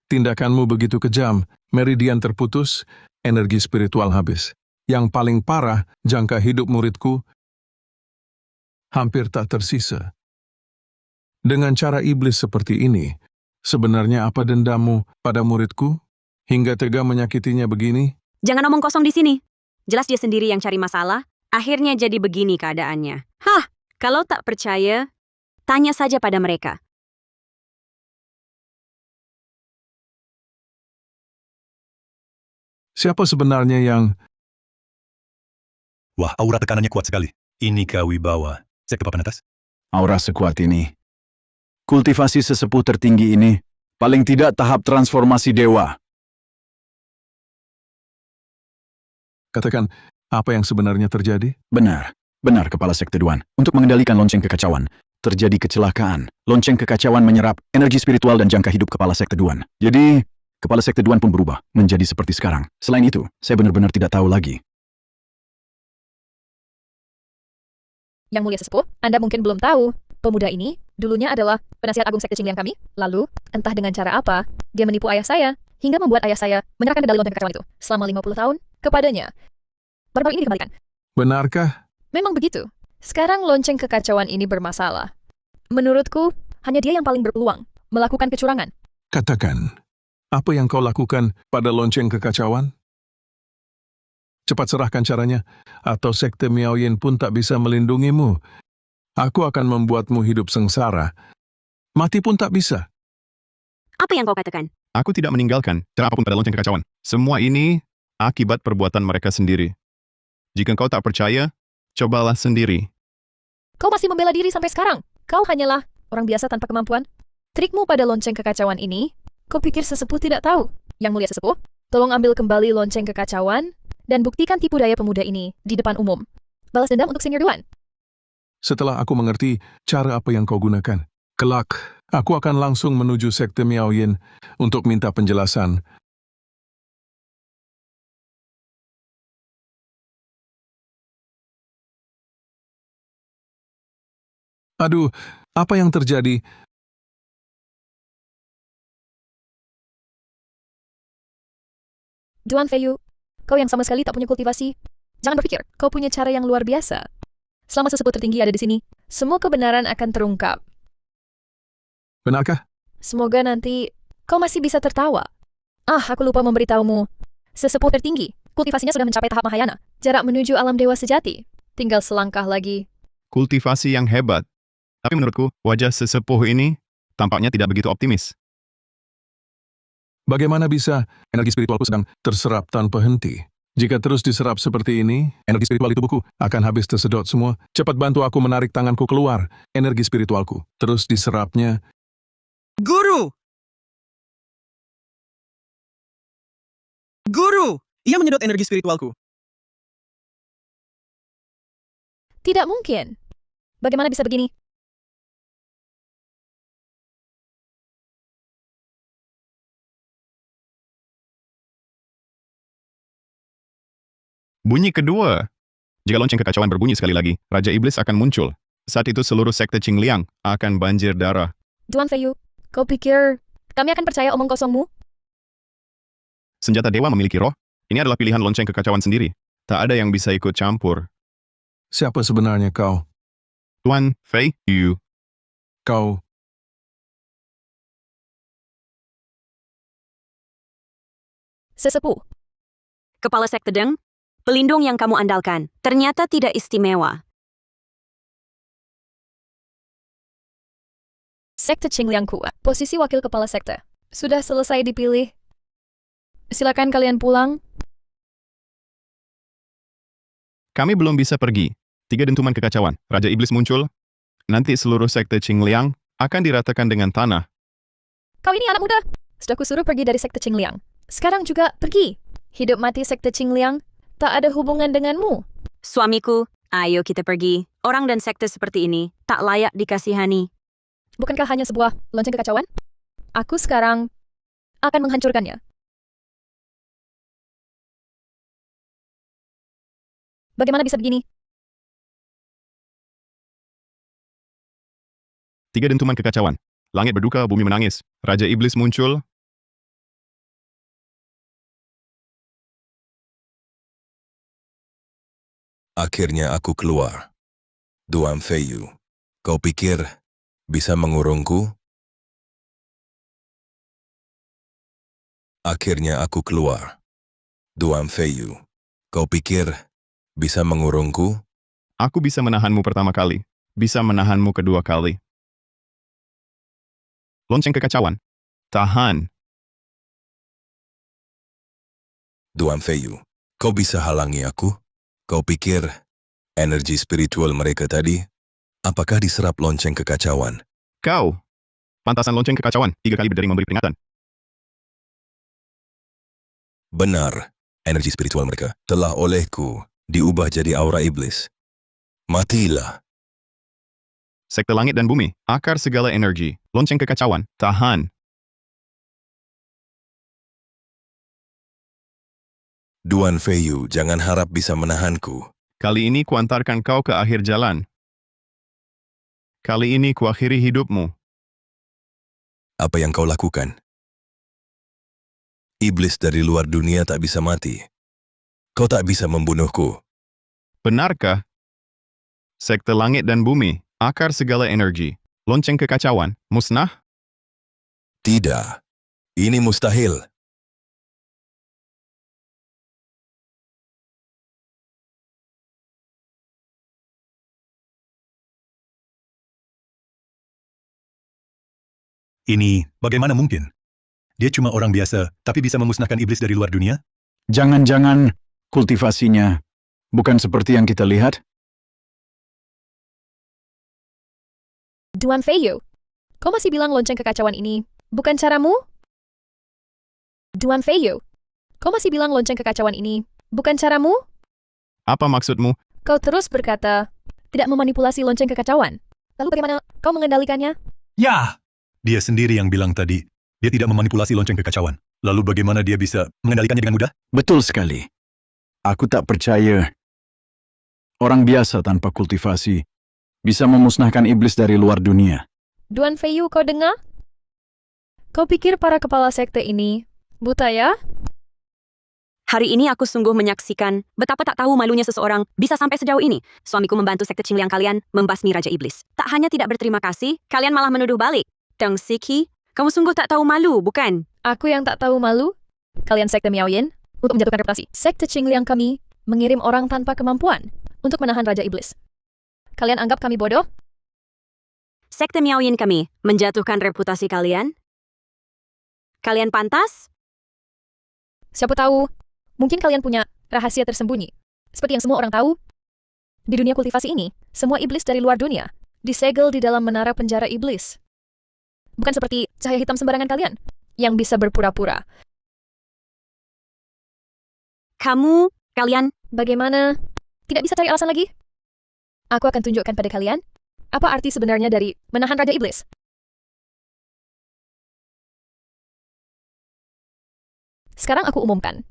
Speaker 12: tindakanmu begitu kejam, meridian terputus, energi spiritual habis. Yang paling parah, jangka hidup muridku hampir tak tersisa. Dengan cara iblis seperti ini, sebenarnya apa dendammu pada muridku hingga tega menyakitinya begini?
Speaker 11: Jangan omong kosong di sini. Jelas dia sendiri yang cari masalah, akhirnya jadi begini keadaannya. Hah, kalau tak percaya, tanya saja pada mereka.
Speaker 12: Siapa sebenarnya yang...
Speaker 1: Wah, aura tekanannya kuat sekali. Ini kawibawa. Sekte papan atas?
Speaker 8: Aura sekuat ini. Kultivasi sesepuh tertinggi ini, paling tidak tahap transformasi dewa.
Speaker 12: Katakan, apa yang sebenarnya terjadi?
Speaker 8: Benar, benar Kepala Sekte Duan. Untuk mengendalikan lonceng kekacauan, terjadi kecelakaan. Lonceng kekacauan menyerap energi spiritual dan jangka hidup Kepala Sekte Duan. Jadi, Kepala Sekte Duan pun berubah menjadi seperti sekarang. Selain itu, saya benar-benar tidak tahu lagi.
Speaker 7: Yang mulia sesepuh, Anda mungkin belum tahu. Pemuda ini dulunya adalah penasihat agung Sekte Qingliang kami. Lalu, entah dengan cara apa, dia menipu ayah saya, hingga membuat ayah saya menyerahkan kendali lonceng kekacauan itu selama 50 tahun kepadanya. Baru-baru ini dikembalikan.
Speaker 12: Benarkah?
Speaker 7: Memang begitu. Sekarang lonceng kekacauan ini bermasalah. Menurutku, hanya dia yang paling berpeluang melakukan kecurangan.
Speaker 12: Katakan, apa yang kau lakukan pada lonceng kekacauan? Cepat serahkan caranya, atau Sekte Miaoyin pun tak bisa melindungimu. Aku akan membuatmu hidup sengsara. Mati pun tak bisa.
Speaker 11: Apa yang kau katakan?
Speaker 4: Aku tidak meninggalkan cara apapun pada lonceng kekacauan. Semua ini akibat perbuatan mereka sendiri. Jika kau tak percaya, cobalah sendiri.
Speaker 7: Kau masih membela diri sampai sekarang. Kau hanyalah orang biasa tanpa kemampuan. Trikmu pada lonceng kekacauan ini, kau pikir sesepuh tidak tahu? Yang mulia sesepuh, tolong ambil kembali lonceng kekacauan dan buktikan tipu daya pemuda ini di depan umum. Balas dendam untuk senior Duan.
Speaker 12: Setelah aku mengerti cara apa yang kau gunakan, kelak, aku akan langsung menuju Sekte Miaoyin untuk minta penjelasan. Aduh, apa yang terjadi?
Speaker 7: Duan Feiyu, kau yang sama sekali tak punya kultivasi. Jangan berpikir, kau punya cara yang luar biasa. Selama sesepuh tertinggi ada di sini, semua kebenaran akan terungkap.
Speaker 12: Benarkah?
Speaker 7: Semoga nanti kau masih bisa tertawa. Ah, aku lupa memberitahumu. Sesepuh tertinggi, kultivasinya sudah mencapai tahap Mahayana. Jarak menuju alam dewa sejati. Tinggal selangkah lagi.
Speaker 4: Kultivasi yang hebat. Tapi menurutku, wajah sesepuh ini tampaknya tidak begitu optimis.
Speaker 12: Bagaimana bisa energi spiritualku sedang terserap tanpa henti? Jika terus diserap seperti ini, energi spiritual di tubuhku akan habis tersedot semua. Cepat bantu aku menarik tanganku keluar. Energi spiritualku terus diserapnya.
Speaker 13: Guru! Guru! Ia menyedot energi spiritualku.
Speaker 7: Tidak mungkin. Bagaimana bisa begini?
Speaker 4: Bunyi kedua. Jika lonceng kekacauan berbunyi sekali lagi, Raja Iblis akan muncul. Saat itu seluruh sekte Qingliang akan banjir darah.
Speaker 7: Duan Feiyu, kau pikir kami akan percaya omong kosongmu?
Speaker 4: Senjata dewa memiliki roh. Ini adalah pilihan lonceng kekacauan sendiri. Tak ada yang bisa ikut campur.
Speaker 12: Siapa sebenarnya kau?
Speaker 4: Tuan Fei Yu.
Speaker 12: Kau
Speaker 7: Sesepuh.
Speaker 11: Kepala Sekte Deng, pelindung yang kamu andalkan, ternyata tidak istimewa.
Speaker 7: Sekte Qingliang kuat. Posisi wakil kepala sekte. Sudah selesai dipilih. Silakan kalian pulang.
Speaker 4: Kami belum bisa pergi. 3 dentuman kekacauan. Raja Iblis muncul. Nanti seluruh sekte Qingliang akan diratakan dengan tanah.
Speaker 7: Kau ini anak muda. Sudah kusuruh pergi dari sekte Qingliang. Sekarang juga pergi. Hidup mati sekte Qingliang tak ada hubungan denganmu.
Speaker 11: Suamiku, ayo kita pergi. Orang dan sekte seperti ini tak layak dikasihani.
Speaker 7: Bukankah hanya sebuah lonceng kekacauan? Aku sekarang akan menghancurkannya. Bagaimana bisa begini?
Speaker 4: 3 dentuman kekacauan. Langit berduka, bumi menangis. Raja Iblis muncul.
Speaker 3: Akhirnya aku keluar. Tuan Fei Yu, kau pikir bisa mengurungku? Akhirnya aku keluar. Tuan Fei Yu, kau pikir bisa mengurungku?
Speaker 4: Aku bisa menahanmu pertama kali. Bisa menahanmu kedua kali. Lonceng kekacauan. Tahan.
Speaker 3: Tuan Fei Yu, kau bisa halangi aku? Kau pikir energi spiritual mereka tadi? Apakah diserap lonceng kekacauan?
Speaker 4: Kau. Pantasan lonceng kekacauan. 3 kali berdering memberi peringatan.
Speaker 3: Benar, energi spiritual mereka telah olehku diubah jadi aura iblis. Matilah.
Speaker 4: Sekte langit dan bumi. Akar segala energi. Lonceng kekacauan. Tahan.
Speaker 3: Tuan Fei Yu, jangan harap bisa menahanku.
Speaker 4: Kali ini kuantarkan kau ke akhir jalan. Kali ini kuakhiri hidupmu.
Speaker 3: Apa yang kau lakukan? Iblis dari luar dunia tak bisa mati. Kau tak bisa membunuhku.
Speaker 4: Benarkah? Sekte langit dan bumi. Akar segala energi. Lonceng kekacauan. Musnah?
Speaker 3: Tidak. Ini mustahil.
Speaker 1: Ini bagaimana mungkin? Dia cuma orang biasa, tapi bisa memusnahkan iblis dari luar dunia?
Speaker 8: Jangan-jangan kultivasinya bukan seperti yang kita lihat?
Speaker 7: Tuan Fei Yu, kau masih bilang lonceng kekacauan ini bukan caramu? Tuan Fei Yu, kau masih bilang lonceng kekacauan ini bukan caramu?
Speaker 4: Apa maksudmu?
Speaker 7: Kau terus berkata tidak memanipulasi lonceng kekacauan. Lalu bagaimana kau mengendalikannya?
Speaker 1: Ya! Dia sendiri yang bilang tadi, dia tidak memanipulasi lonceng kekacauan. Lalu bagaimana dia bisa mengendalikannya dengan mudah?
Speaker 8: Betul sekali. Aku tak percaya orang biasa tanpa kultivasi bisa memusnahkan iblis dari luar dunia.
Speaker 7: Tuan Fei Yu, kau dengar? Kau pikir para kepala sekte ini buta ya?
Speaker 11: Hari ini aku sungguh menyaksikan betapa tak tahu malunya seseorang bisa sampai sejauh ini. Suamiku membantu sekte Qingliang kalian membasmi Raja Iblis. Tak hanya tidak berterima kasih, kalian malah menuduh balik. Deng Siki, kamu sungguh tak tahu malu, bukan?
Speaker 7: Aku yang tak tahu malu? Kalian sekte Miaoyin untuk menjatuhkan reputasi. Sekte Qingliang kami mengirim orang tanpa kemampuan untuk menahan Raja Iblis. Kalian anggap kami bodoh?
Speaker 11: Sekte Miaoyin kami menjatuhkan reputasi kalian? Kalian pantas?
Speaker 7: Siapa tahu, mungkin kalian punya rahasia tersembunyi. Seperti yang semua orang tahu, di dunia kultivasi ini, semua iblis dari luar dunia disegel di dalam menara penjara iblis. Bukan seperti cahaya hitam sembarangan kalian, yang bisa berpura-pura.
Speaker 11: Kalian,
Speaker 7: bagaimana? Tidak bisa cari alasan lagi? Aku akan tunjukkan pada kalian, apa arti sebenarnya dari menahan Raja Iblis. Sekarang aku umumkan.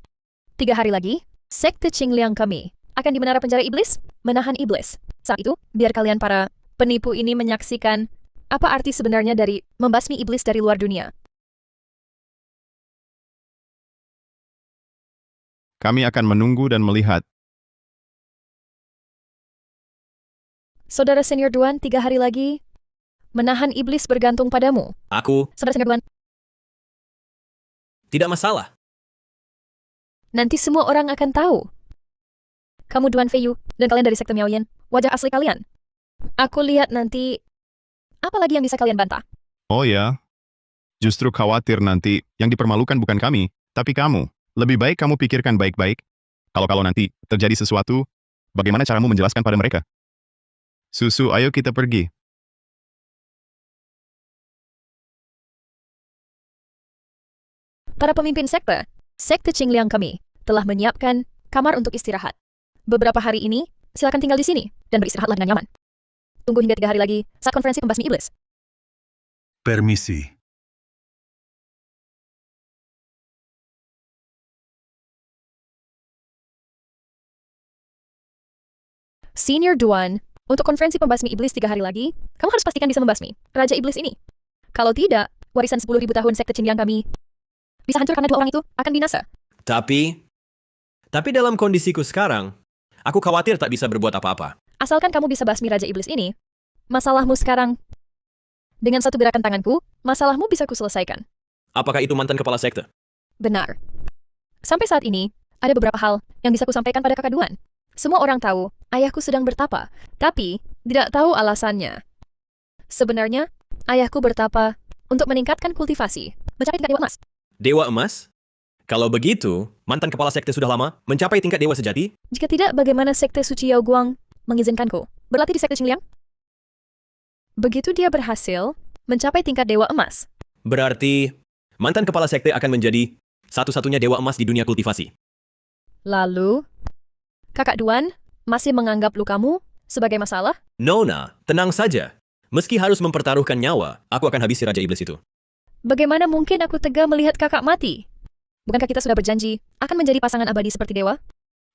Speaker 7: 3 hari lagi, sekte Qingliang kami akan di menara penjara iblis, menahan iblis. Saat itu, biar kalian para penipu ini menyaksikan apa arti sebenarnya dari membasmi iblis dari luar dunia.
Speaker 4: Kami akan menunggu dan melihat.
Speaker 7: Saudara senior Duan 3 hari lagi menahan iblis bergantung padamu.
Speaker 2: Aku
Speaker 7: Saudara senior Duan,
Speaker 2: tidak masalah.
Speaker 7: nanti semua orang akan tahu. Kamu Duan Feiyu, dan kalian dari sekte Miaoyan, wajah asli kalian. Aku lihat nanti, apa lagi yang bisa kalian bantah?
Speaker 4: Oh ya, justru khawatir nanti yang dipermalukan bukan kami, tapi kamu. Lebih baik kamu pikirkan baik-baik. Kalau nanti terjadi sesuatu, bagaimana caramu menjelaskan pada mereka? Susu, ayo kita pergi.
Speaker 7: Para pemimpin sekte Qingliang kami, telah menyiapkan kamar untuk istirahat. Beberapa hari ini, silakan tinggal di sini, dan beristirahatlah dengan nyaman. Tunggu hingga 3 hari lagi, saat konferensi pembasmi iblis.
Speaker 1: Permisi.
Speaker 7: Senior Duan, untuk konferensi pembasmi iblis 3 hari lagi, kamu harus pastikan bisa membasmi Raja Iblis ini. Kalau tidak, warisan 10.000 tahun sekte Qingliang kami bisa hancur karena 2 orang itu akan binasa.
Speaker 2: Tapi dalam kondisiku sekarang, aku khawatir tak bisa berbuat apa-apa.
Speaker 7: Asalkan kamu bisa basmi Raja Iblis ini, masalahmu sekarang, dengan satu gerakan tanganku, masalahmu bisa kuselesaikan.
Speaker 2: Apakah itu mantan kepala sekte?
Speaker 7: Benar. Sampai saat ini, ada beberapa hal yang bisa kusampaikan pada kakak Duan. Semua orang tahu, ayahku sedang bertapa, tapi tidak tahu alasannya. Sebenarnya, ayahku bertapa untuk meningkatkan kultivasi, mencapai tingkat dewa emas.
Speaker 2: Dewa emas? Kalau begitu, mantan kepala sekte sudah lama mencapai tingkat dewa sejati?
Speaker 7: Jika tidak, bagaimana sekte suci Yao Guang mengizinkanku berlatih di sekte Qingliang? Begitu dia berhasil mencapai tingkat dewa emas.
Speaker 2: Berarti, mantan kepala sekte akan menjadi satu-satunya dewa emas di dunia kultivasi.
Speaker 7: Lalu, kakak Duan masih menganggap lukamu sebagai masalah?
Speaker 2: Nona, tenang saja. Meski harus mempertaruhkan nyawa, aku akan habisi Raja Iblis itu.
Speaker 7: Bagaimana mungkin aku tega melihat kakak mati? Bukankah kita sudah berjanji akan menjadi pasangan abadi seperti dewa?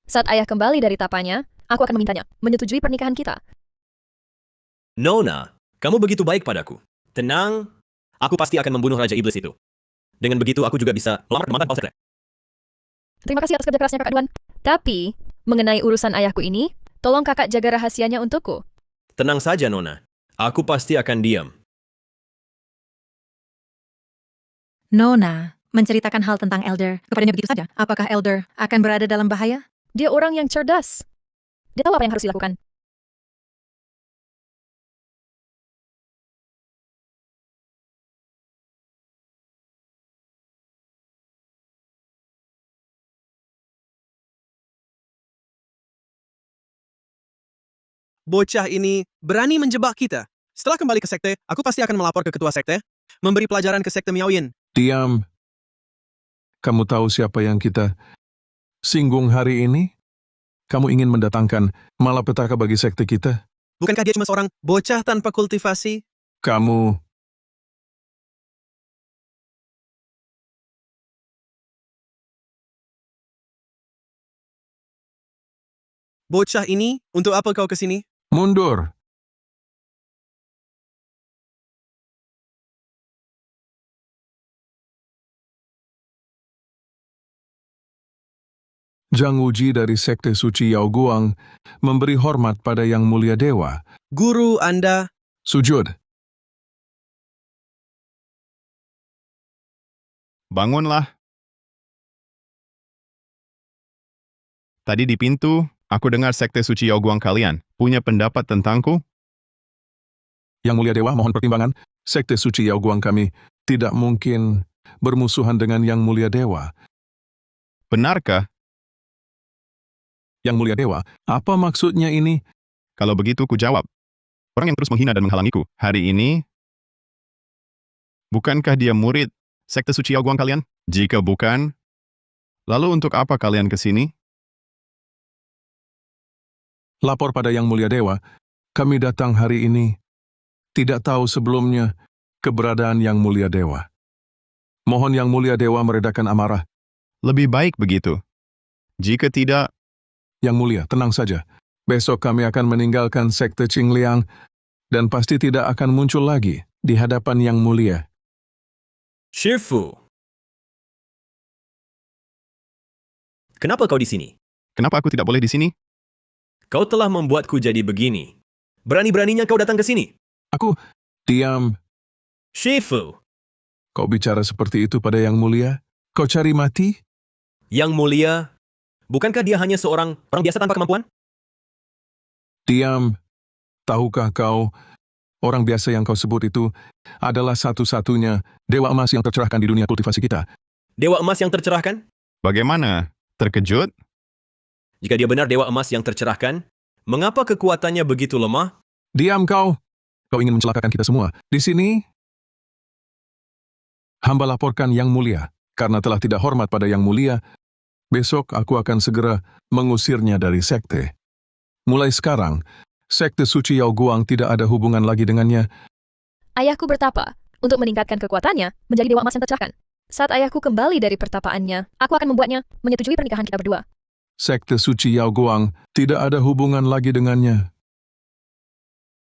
Speaker 7: Saat ayah kembali dari tapanya, aku akan memintanya menyetujui pernikahan kita.
Speaker 2: Nona, kamu begitu baik padaku. Tenang, aku pasti akan membunuh Raja Iblis itu. Dengan begitu aku juga bisa melamar ke mantan kepala sekte.
Speaker 7: Terima kasih atas kerja kerasnya kakak Duan. Tapi, mengenai urusan ayahku ini, tolong kakak jaga rahasianya untukku.
Speaker 2: Tenang saja, Nona. Aku pasti akan diam.
Speaker 6: Nona menceritakan hal tentang Elder kepadanya begitu saja. Apakah Elder akan berada dalam bahaya?
Speaker 7: Dia orang yang cerdas. Dia tahu apa yang harus dilakukan.
Speaker 13: Bocah ini berani menjebak kita. Setelah kembali ke sekte, aku pasti akan melapor ke ketua sekte, memberi pelajaran ke sekte Miaoyan.
Speaker 12: Diam. Kamu tahu siapa yang kita singgung hari ini? Kamu ingin mendatangkan malapetaka bagi sekte kita?
Speaker 13: Bukankah dia cuma seorang bocah tanpa kultivasi?
Speaker 12: Kamu
Speaker 13: Bocah ini, untuk apa kau kesini?
Speaker 12: mundur. Zhang Wuji dari Sekte Suci Yao Guang memberi hormat pada Yang Mulia Dewa.
Speaker 13: Guru Anda,
Speaker 12: Sujud.
Speaker 4: Bangunlah. Tadi di pintu, aku dengar Sekte Suci Yao Guang kalian punya pendapat tentangku.
Speaker 12: Yang Mulia Dewa mohon pertimbangan. Sekte Suci Yao Guang kami tidak mungkin bermusuhan dengan Yang Mulia Dewa.
Speaker 4: Benarkah?
Speaker 12: Yang Mulia Dewa, apa maksudnya ini?
Speaker 4: Kalau begitu ku jawab. Orang yang terus menghina dan menghalangiku hari ini, bukankah dia murid Sekte Suci Yao Guang kalian? Jika bukan, lalu untuk apa kalian ke sini?
Speaker 12: Lapor pada Yang Mulia Dewa, kami datang hari ini, tidak tahu sebelumnya keberadaan Yang Mulia Dewa. Mohon Yang Mulia Dewa meredakan amarah.
Speaker 4: Lebih baik begitu. Jika tidak,
Speaker 12: Yang Mulia, tenang saja. Besok kami akan meninggalkan Sekte Qingliang dan pasti tidak akan muncul lagi di hadapan Yang Mulia.
Speaker 2: Shifu. Kenapa kau di sini?
Speaker 4: kenapa aku tidak boleh di sini?
Speaker 2: Kau telah membuatku jadi begini. Berani-beraninya kau datang ke sini.
Speaker 12: Aku, diam.
Speaker 2: Shifu,
Speaker 12: Kau bicara seperti itu pada Yang Mulia? Kau cari mati?
Speaker 2: Yang Mulia, bukankah dia hanya seorang orang biasa tanpa kemampuan?
Speaker 12: Diam. Tahukah kau, orang biasa yang kau sebut itu adalah satu-satunya dewa emas yang tercerahkan di dunia kultivasi kita.
Speaker 2: Dewa emas yang tercerahkan?
Speaker 4: Bagaimana? Terkejut?
Speaker 2: Jika dia benar dewa emas yang tercerahkan, mengapa kekuatannya begitu lemah?
Speaker 12: Diam kau. Kau ingin mencelakakan kita semua. Di sini, hamba laporkan Yang Mulia. Karena telah tidak hormat pada Yang Mulia, besok aku akan segera mengusirnya dari sekte. Mulai sekarang, sekte suci Yao Guang tidak ada hubungan lagi dengannya.
Speaker 7: Ayahku bertapa untuk meningkatkan kekuatannya menjadi dewa emas yang tercerahkan. Saat ayahku kembali dari pertapaannya, aku akan membuatnya menyetujui pernikahan kita berdua.
Speaker 12: Sekte suci Yao Guang tidak ada hubungan lagi dengannya.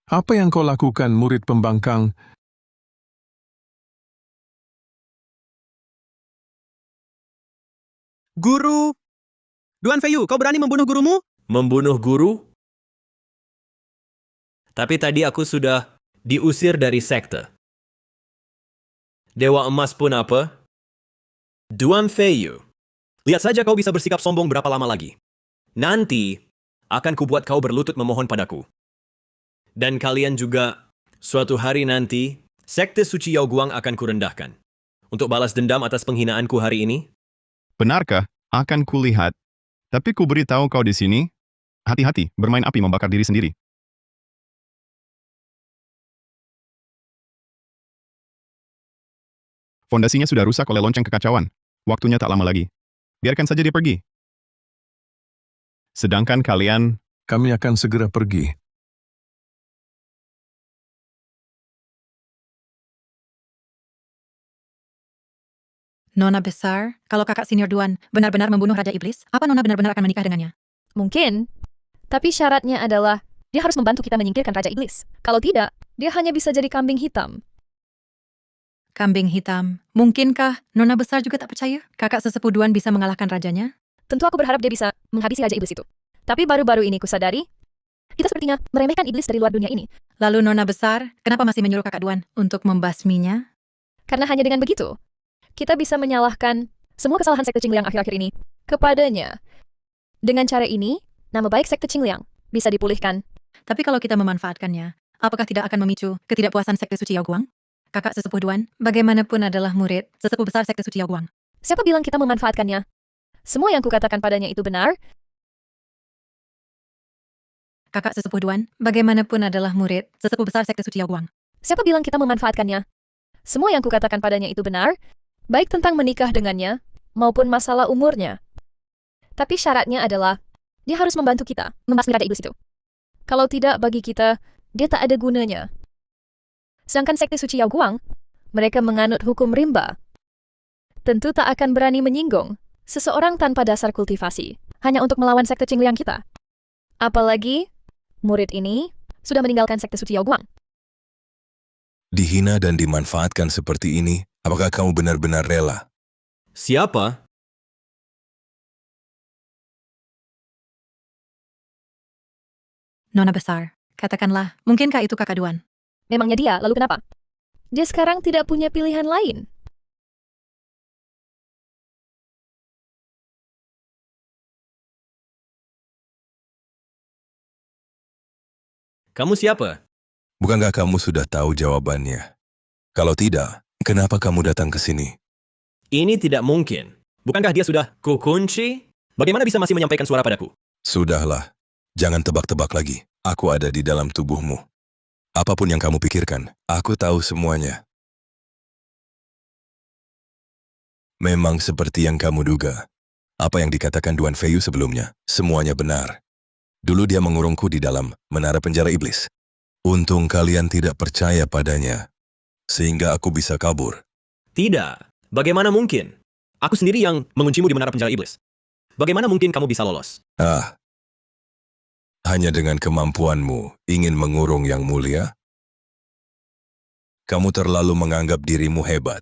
Speaker 12: Apa yang kau lakukan, murid pembangkang?
Speaker 13: Guru! Duan Feiyu, kau berani membunuh gurumu?
Speaker 2: Membunuh guru? Tapi tadi aku sudah diusir dari sekte. Dewa emas pun apa? Duan Feiyu, lihat saja kau bisa bersikap sombong berapa lama lagi. Nanti akan kubuat kau berlutut memohon padaku. Dan kalian juga, suatu hari nanti, sekte suci Yao Guang akan kurendahkan. Untuk balas dendam atas penghinaanku hari ini.
Speaker 4: Benarkah? Akan kulihat. Tapi ku beritahu kau di sini, hati-hati bermain api membakar diri sendiri. Fondasinya sudah rusak oleh lonceng kekacauan. Waktunya tak lama lagi. Biarkan saja dia pergi. Sedangkan kalian...
Speaker 12: Kami akan segera pergi.
Speaker 6: Nona besar, kalau kakak senior Duan benar-benar membunuh Raja Iblis, apa Nona benar-benar akan menikah dengannya?
Speaker 7: Mungkin. Tapi syaratnya adalah dia harus membantu kita menyingkirkan Raja Iblis. Kalau tidak, dia hanya bisa jadi kambing hitam.
Speaker 6: Kambing hitam. Mungkinkah Nona besar juga tak percaya kakak sesepuh Duan bisa mengalahkan rajanya?
Speaker 7: Tentu aku berharap dia bisa menghabisi Raja Iblis itu. Tapi baru-baru ini kusadari, kita sepertinya meremehkan iblis dari luar dunia ini.
Speaker 6: Lalu Nona besar, kenapa masih menyuruh kakak Duan untuk membasminya?
Speaker 7: Karena hanya dengan begitu, kita bisa menyalahkan semua kesalahan sekte Qingliang akhir-akhir ini kepadanya. Dengan cara ini, nama baik sekte Qingliang bisa dipulihkan.
Speaker 6: Tapi kalau kita memanfaatkannya, apakah tidak akan memicu ketidakpuasan sekte suci Yao Guang? Kakak sesepuh Duan, bagaimanapun adalah murid sesepuh besar sekte suci Yao Guang.
Speaker 7: Siapa bilang kita memanfaatkannya? Semua yang kukatakan padanya itu benar.
Speaker 6: Kakak sesepuh Duan, bagaimanapun adalah murid sesepuh besar sekte suci Yao Guang.
Speaker 7: Siapa bilang kita memanfaatkannya? Semua yang kukatakan padanya itu benar, baik tentang menikah dengannya, maupun masalah umurnya. Tapi syaratnya adalah, dia harus membantu kita membasmi Raja Iblis itu. Kalau tidak bagi kita, dia tak ada gunanya. Sedangkan sekte suci Yao Guang, mereka menganut hukum rimba. Tentu tak akan berani menyinggung seseorang tanpa dasar kultivasi, hanya untuk melawan sekte Qingliang kita. Apalagi, murid ini sudah meninggalkan sekte suci Yao Guang.
Speaker 3: Dihina dan dimanfaatkan seperti ini, apakah kamu benar-benar rela?
Speaker 2: Siapa?
Speaker 6: Nona besar, katakanlah, mungkinkah itu kakak Duan?
Speaker 7: Memangnya dia, lalu kenapa? Dia sekarang tidak punya pilihan lain.
Speaker 2: Kamu siapa?
Speaker 3: Bukankah kamu sudah tahu jawabannya? Kalau tidak, kenapa kamu datang ke sini?
Speaker 2: Ini tidak mungkin. Bukankah dia sudah kukunci? Bagaimana bisa masih menyampaikan suara padaku?
Speaker 3: Sudahlah, jangan tebak-tebak lagi. Aku ada di dalam tubuhmu. Apapun yang kamu pikirkan, aku tahu semuanya. Memang seperti yang kamu duga. Apa yang dikatakan Duan Feiyu sebelumnya, semuanya benar. Dulu dia mengurungku di dalam menara penjara iblis. Untung kalian tidak percaya padanya, sehingga aku bisa kabur.
Speaker 2: Tidak. Bagaimana mungkin? Aku sendiri yang menguncimu di menara penjara iblis. Bagaimana mungkin kamu bisa lolos?
Speaker 3: Hanya dengan kemampuanmu ingin mengurung Yang Mulia? Kamu terlalu menganggap dirimu hebat.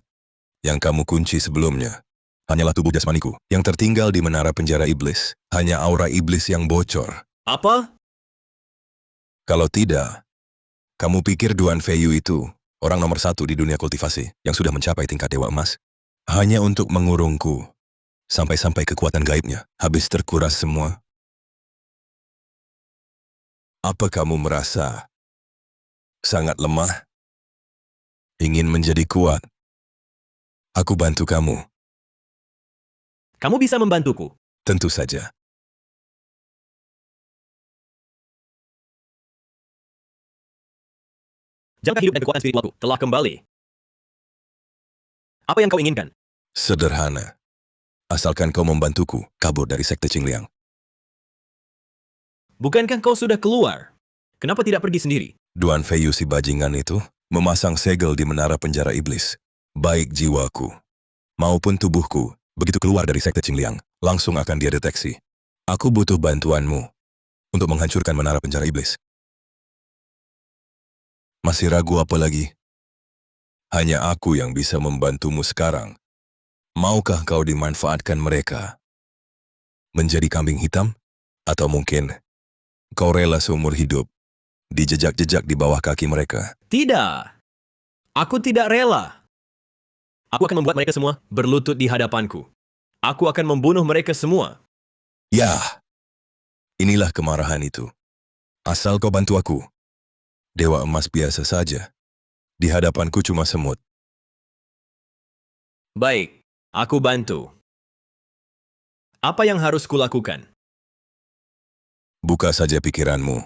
Speaker 3: Yang kamu kunci sebelumnya hanyalah tubuh jasmaniku yang tertinggal di menara penjara iblis. Hanya aura iblis yang bocor.
Speaker 2: Apa?
Speaker 3: Kalau tidak, Kamu pikir Duan Feiyu itu orang nomor 1 di dunia kultivasi yang sudah mencapai tingkat Dewa Emas? Hanya untuk mengurungku, sampai-sampai kekuatan gaibnya habis terkuras semua? Apa kamu merasa sangat lemah? Ingin menjadi kuat? Aku bantu kamu.
Speaker 2: Kamu bisa membantuku.
Speaker 3: Tentu saja.
Speaker 2: Jangka hidup dan kekuatan spiritualku telah kembali. Apa yang kau inginkan?
Speaker 3: Sederhana. Asalkan kau membantuku kabur dari sekte Qingliang.
Speaker 2: Bukankah kau sudah keluar? Kenapa tidak pergi sendiri?
Speaker 3: Duan Feiyu si bajingan itu memasang segel di menara penjara iblis. Baik jiwaku maupun tubuhku, begitu keluar dari sekte Qingliang, langsung akan dia deteksi. Aku butuh bantuanmu untuk menghancurkan menara penjara iblis. Masih ragu apa lagi? Hanya aku yang bisa membantumu sekarang. Maukah kau dimanfaatkan mereka? Menjadi kambing hitam? Atau mungkin kau rela seumur hidup dijejak-jejak di bawah kaki mereka?
Speaker 2: Tidak. Aku tidak rela. Aku akan membuat mereka semua berlutut di hadapanku. Aku akan membunuh mereka semua.
Speaker 3: Ya, inilah kemarahan itu. Asal kau bantu aku. Dewa emas biasa saja. Di hadapanku cuma semut.
Speaker 2: Baik, aku bantu. Apa yang harus kulakukan?
Speaker 3: Buka saja pikiranmu.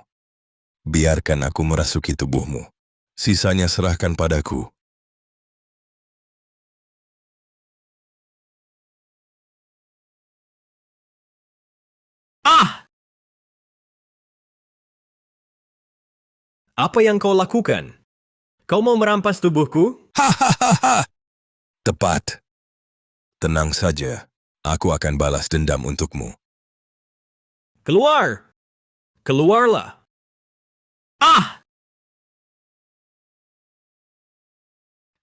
Speaker 3: Biarkan aku merasuki tubuhmu. Sisanya serahkan padaku.
Speaker 2: Ah! Apa yang kau lakukan? Kau mau merampas tubuhku?
Speaker 3: Hahaha. Tepat. Tenang saja. Aku akan balas dendam untukmu.
Speaker 2: Keluar! Keluarlah! Ah!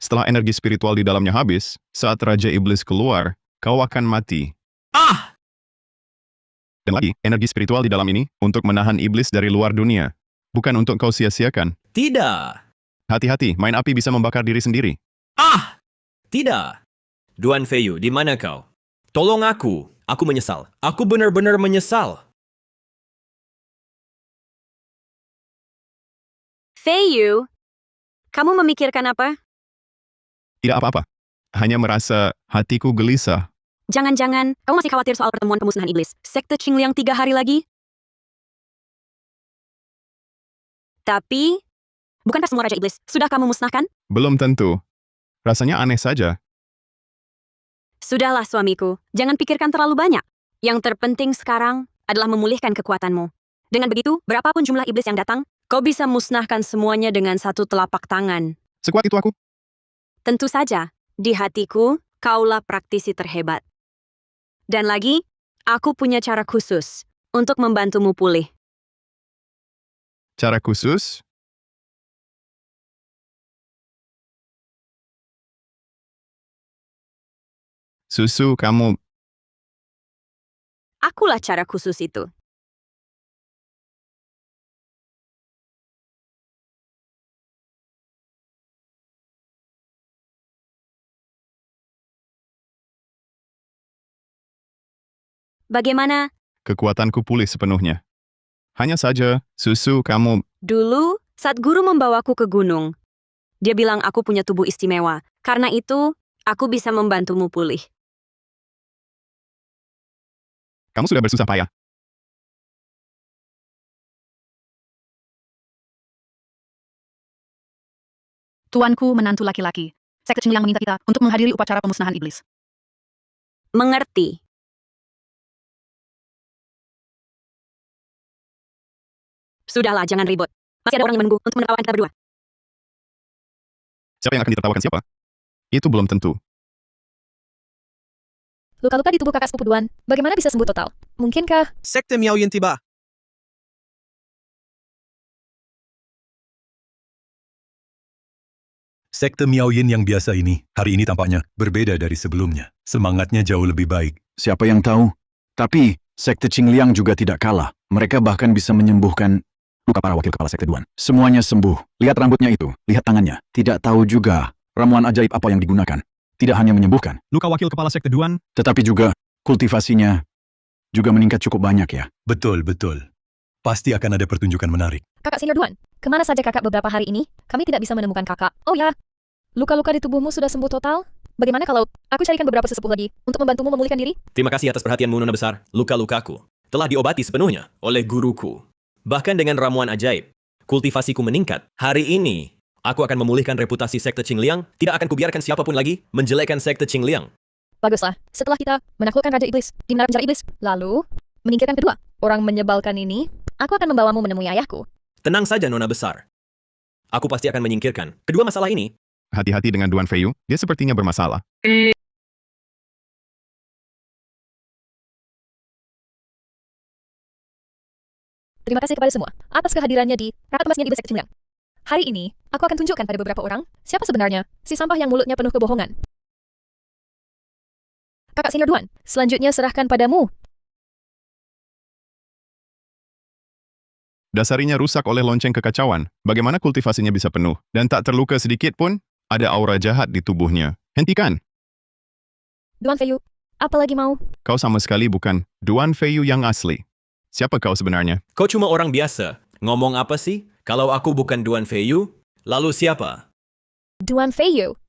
Speaker 4: Setelah energi spiritual di dalamnya habis, saat Raja Iblis keluar, kau akan mati.
Speaker 2: Ah!
Speaker 4: Dan lagi, energi spiritual di dalam ini untuk menahan iblis dari luar dunia. Bukan untuk kau sia-siakan.
Speaker 2: Tidak!
Speaker 4: Hati-hati, main api bisa membakar diri sendiri.
Speaker 2: Ah! Tidak! Duan Feiyu, di mana kau? Tolong aku. Aku menyesal. Aku benar-benar menyesal.
Speaker 11: Feiyu, kamu memikirkan apa?
Speaker 4: Tidak apa-apa. Hanya merasa hatiku gelisah.
Speaker 11: Jangan-jangan, kamu masih khawatir soal pertemuan pemusnahan iblis. Sekte Qingliang 3 hari lagi? Tapi, bukankah semua Raja Iblis sudah kamu musnahkan?
Speaker 4: Belum tentu. Rasanya aneh saja.
Speaker 11: Sudahlah suamiku, jangan pikirkan terlalu banyak. Yang terpenting sekarang adalah memulihkan kekuatanmu. Dengan begitu, berapapun jumlah iblis yang datang, kau bisa musnahkan semuanya dengan satu telapak tangan.
Speaker 4: Sekuat itu aku?
Speaker 11: Tentu saja, di hatiku, kaulah praktisi terhebat. Dan lagi, aku punya cara khusus untuk membantumu pulih.
Speaker 4: Cara khusus? Susu, kamu...
Speaker 11: Akulah cara khusus itu. Bagaimana?
Speaker 4: Kekuatanku pulih sepenuhnya. Hanya saja, susu, kamu...
Speaker 11: Dulu, saat guru membawaku ke gunung, dia bilang aku punya tubuh istimewa. Karena itu, aku bisa membantumu pulih.
Speaker 4: Kamu sudah bersusah payah.
Speaker 10: Tuanku menantu laki-laki. Sekte Qingliang meminta kita untuk menghadiri upacara pemusnahan iblis.
Speaker 11: Mengerti. Sudahlah, jangan ribut. Masih ada orang yang menunggu untuk menertawakan kita berdua.
Speaker 4: Siapa yang akan ditertawakan siapa? Itu belum tentu.
Speaker 7: Luka-luka di tubuh kakak sepupu Duan, bagaimana bisa sembuh total? Mungkinkah...
Speaker 13: Sekte Miao Yin tiba.
Speaker 1: Sekte Miao Yin yang biasa ini, hari ini tampaknya berbeda dari sebelumnya. Semangatnya jauh lebih baik.
Speaker 8: Siapa yang tahu? Tapi, sekte Qingliang juga tidak kalah. Mereka bahkan bisa menyembuhkan luka parah wakil kepala sekte Duan. Semuanya sembuh. Lihat rambutnya itu, lihat tangannya. Tidak tahu juga ramuan ajaib apa yang digunakan. Tidak hanya menyembuhkan,
Speaker 4: Luka wakil kepala sekte Duan?
Speaker 8: tetapi juga kultivasinya juga meningkat cukup banyak ya.
Speaker 1: Betul, betul. Pasti akan ada pertunjukan menarik.
Speaker 7: Kakak senior Duan, kemana saja kakak beberapa hari ini? Kami tidak bisa menemukan kakak. Oh ya, luka-luka di tubuhmu sudah sembuh total? Bagaimana kalau aku carikan beberapa sesepuh lagi untuk membantumu memulihkan diri?
Speaker 2: Terima kasih atas perhatianmu, Nona Besar. Luka-lukaku telah diobati sepenuhnya oleh guruku. Bahkan dengan ramuan ajaib, kultivasiku meningkat. Hari ini, aku akan memulihkan reputasi sekte Qingliang. Tidak akan kubiarkan siapapun lagi menjelekkan sekte Qingliang.
Speaker 7: Baguslah, setelah kita menaklukkan Raja Iblis di menara penjara Iblis, lalu menyingkirkan kedua orang menyebalkan ini, aku akan membawamu menemui ayahku.
Speaker 2: Tenang saja, Nona Besar. Aku pasti akan menyingkirkan kedua masalah ini.
Speaker 4: Hati-hati dengan Duan Feiyu, dia sepertinya bermasalah.
Speaker 7: Terima kasih kepada semua atas kehadirannya di rapat emasnya Iblis sekte Qingliang. Hari ini, aku akan tunjukkan pada beberapa orang siapa sebenarnya si sampah yang mulutnya penuh kebohongan. Kakak senior Duan, selanjutnya serahkan padamu.
Speaker 4: Dasarinya rusak oleh lonceng kekacauan. Bagaimana kultivasinya bisa penuh dan tak terluka sedikit pun? Ada aura jahat di tubuhnya. Hentikan!
Speaker 7: Duan Feiyu, apa lagi mau?
Speaker 4: Kau sama sekali bukan Duan Feiyu yang asli. Siapa kau sebenarnya?
Speaker 2: Kau cuma orang biasa. Ngomong apa sih? Kalau aku bukan Duan Feiyu, lalu siapa?
Speaker 7: Duan Feiyu.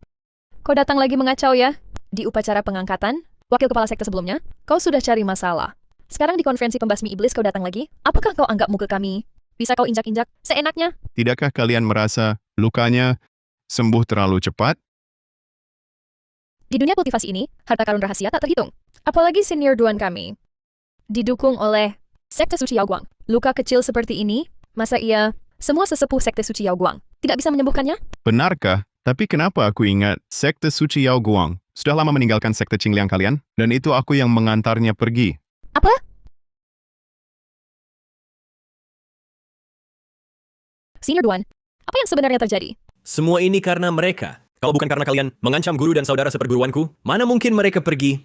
Speaker 7: Kau datang lagi mengacau ya? Di upacara pengangkatan, wakil kepala sekte sebelumnya, kau sudah cari masalah. Sekarang di konferensi pembasmi iblis kau datang lagi? Apakah kau anggap muka kami? Bisa kau injak-injak seenaknya?
Speaker 4: Tidakkah kalian merasa lukanya sembuh terlalu cepat?
Speaker 7: Di dunia kultivasi ini, harta karun rahasia tak terhitung. Apalagi senior Duan kami. Didukung oleh sekte suci Yaoguang. Luka kecil seperti ini, masa iya semua sesepuh sekte suci Yaoguang tidak bisa menyembuhkannya?
Speaker 4: Benarkah? Tapi kenapa aku ingat sekte suci Yaoguang sudah lama meninggalkan sekte Qingliang kalian? Dan itu aku yang mengantarnya pergi.
Speaker 7: Apa? Senior Duan, apa yang sebenarnya terjadi?
Speaker 2: Semua ini karena mereka. Kalau bukan karena kalian mengancam guru dan saudara seperguruanku, mana mungkin mereka pergi?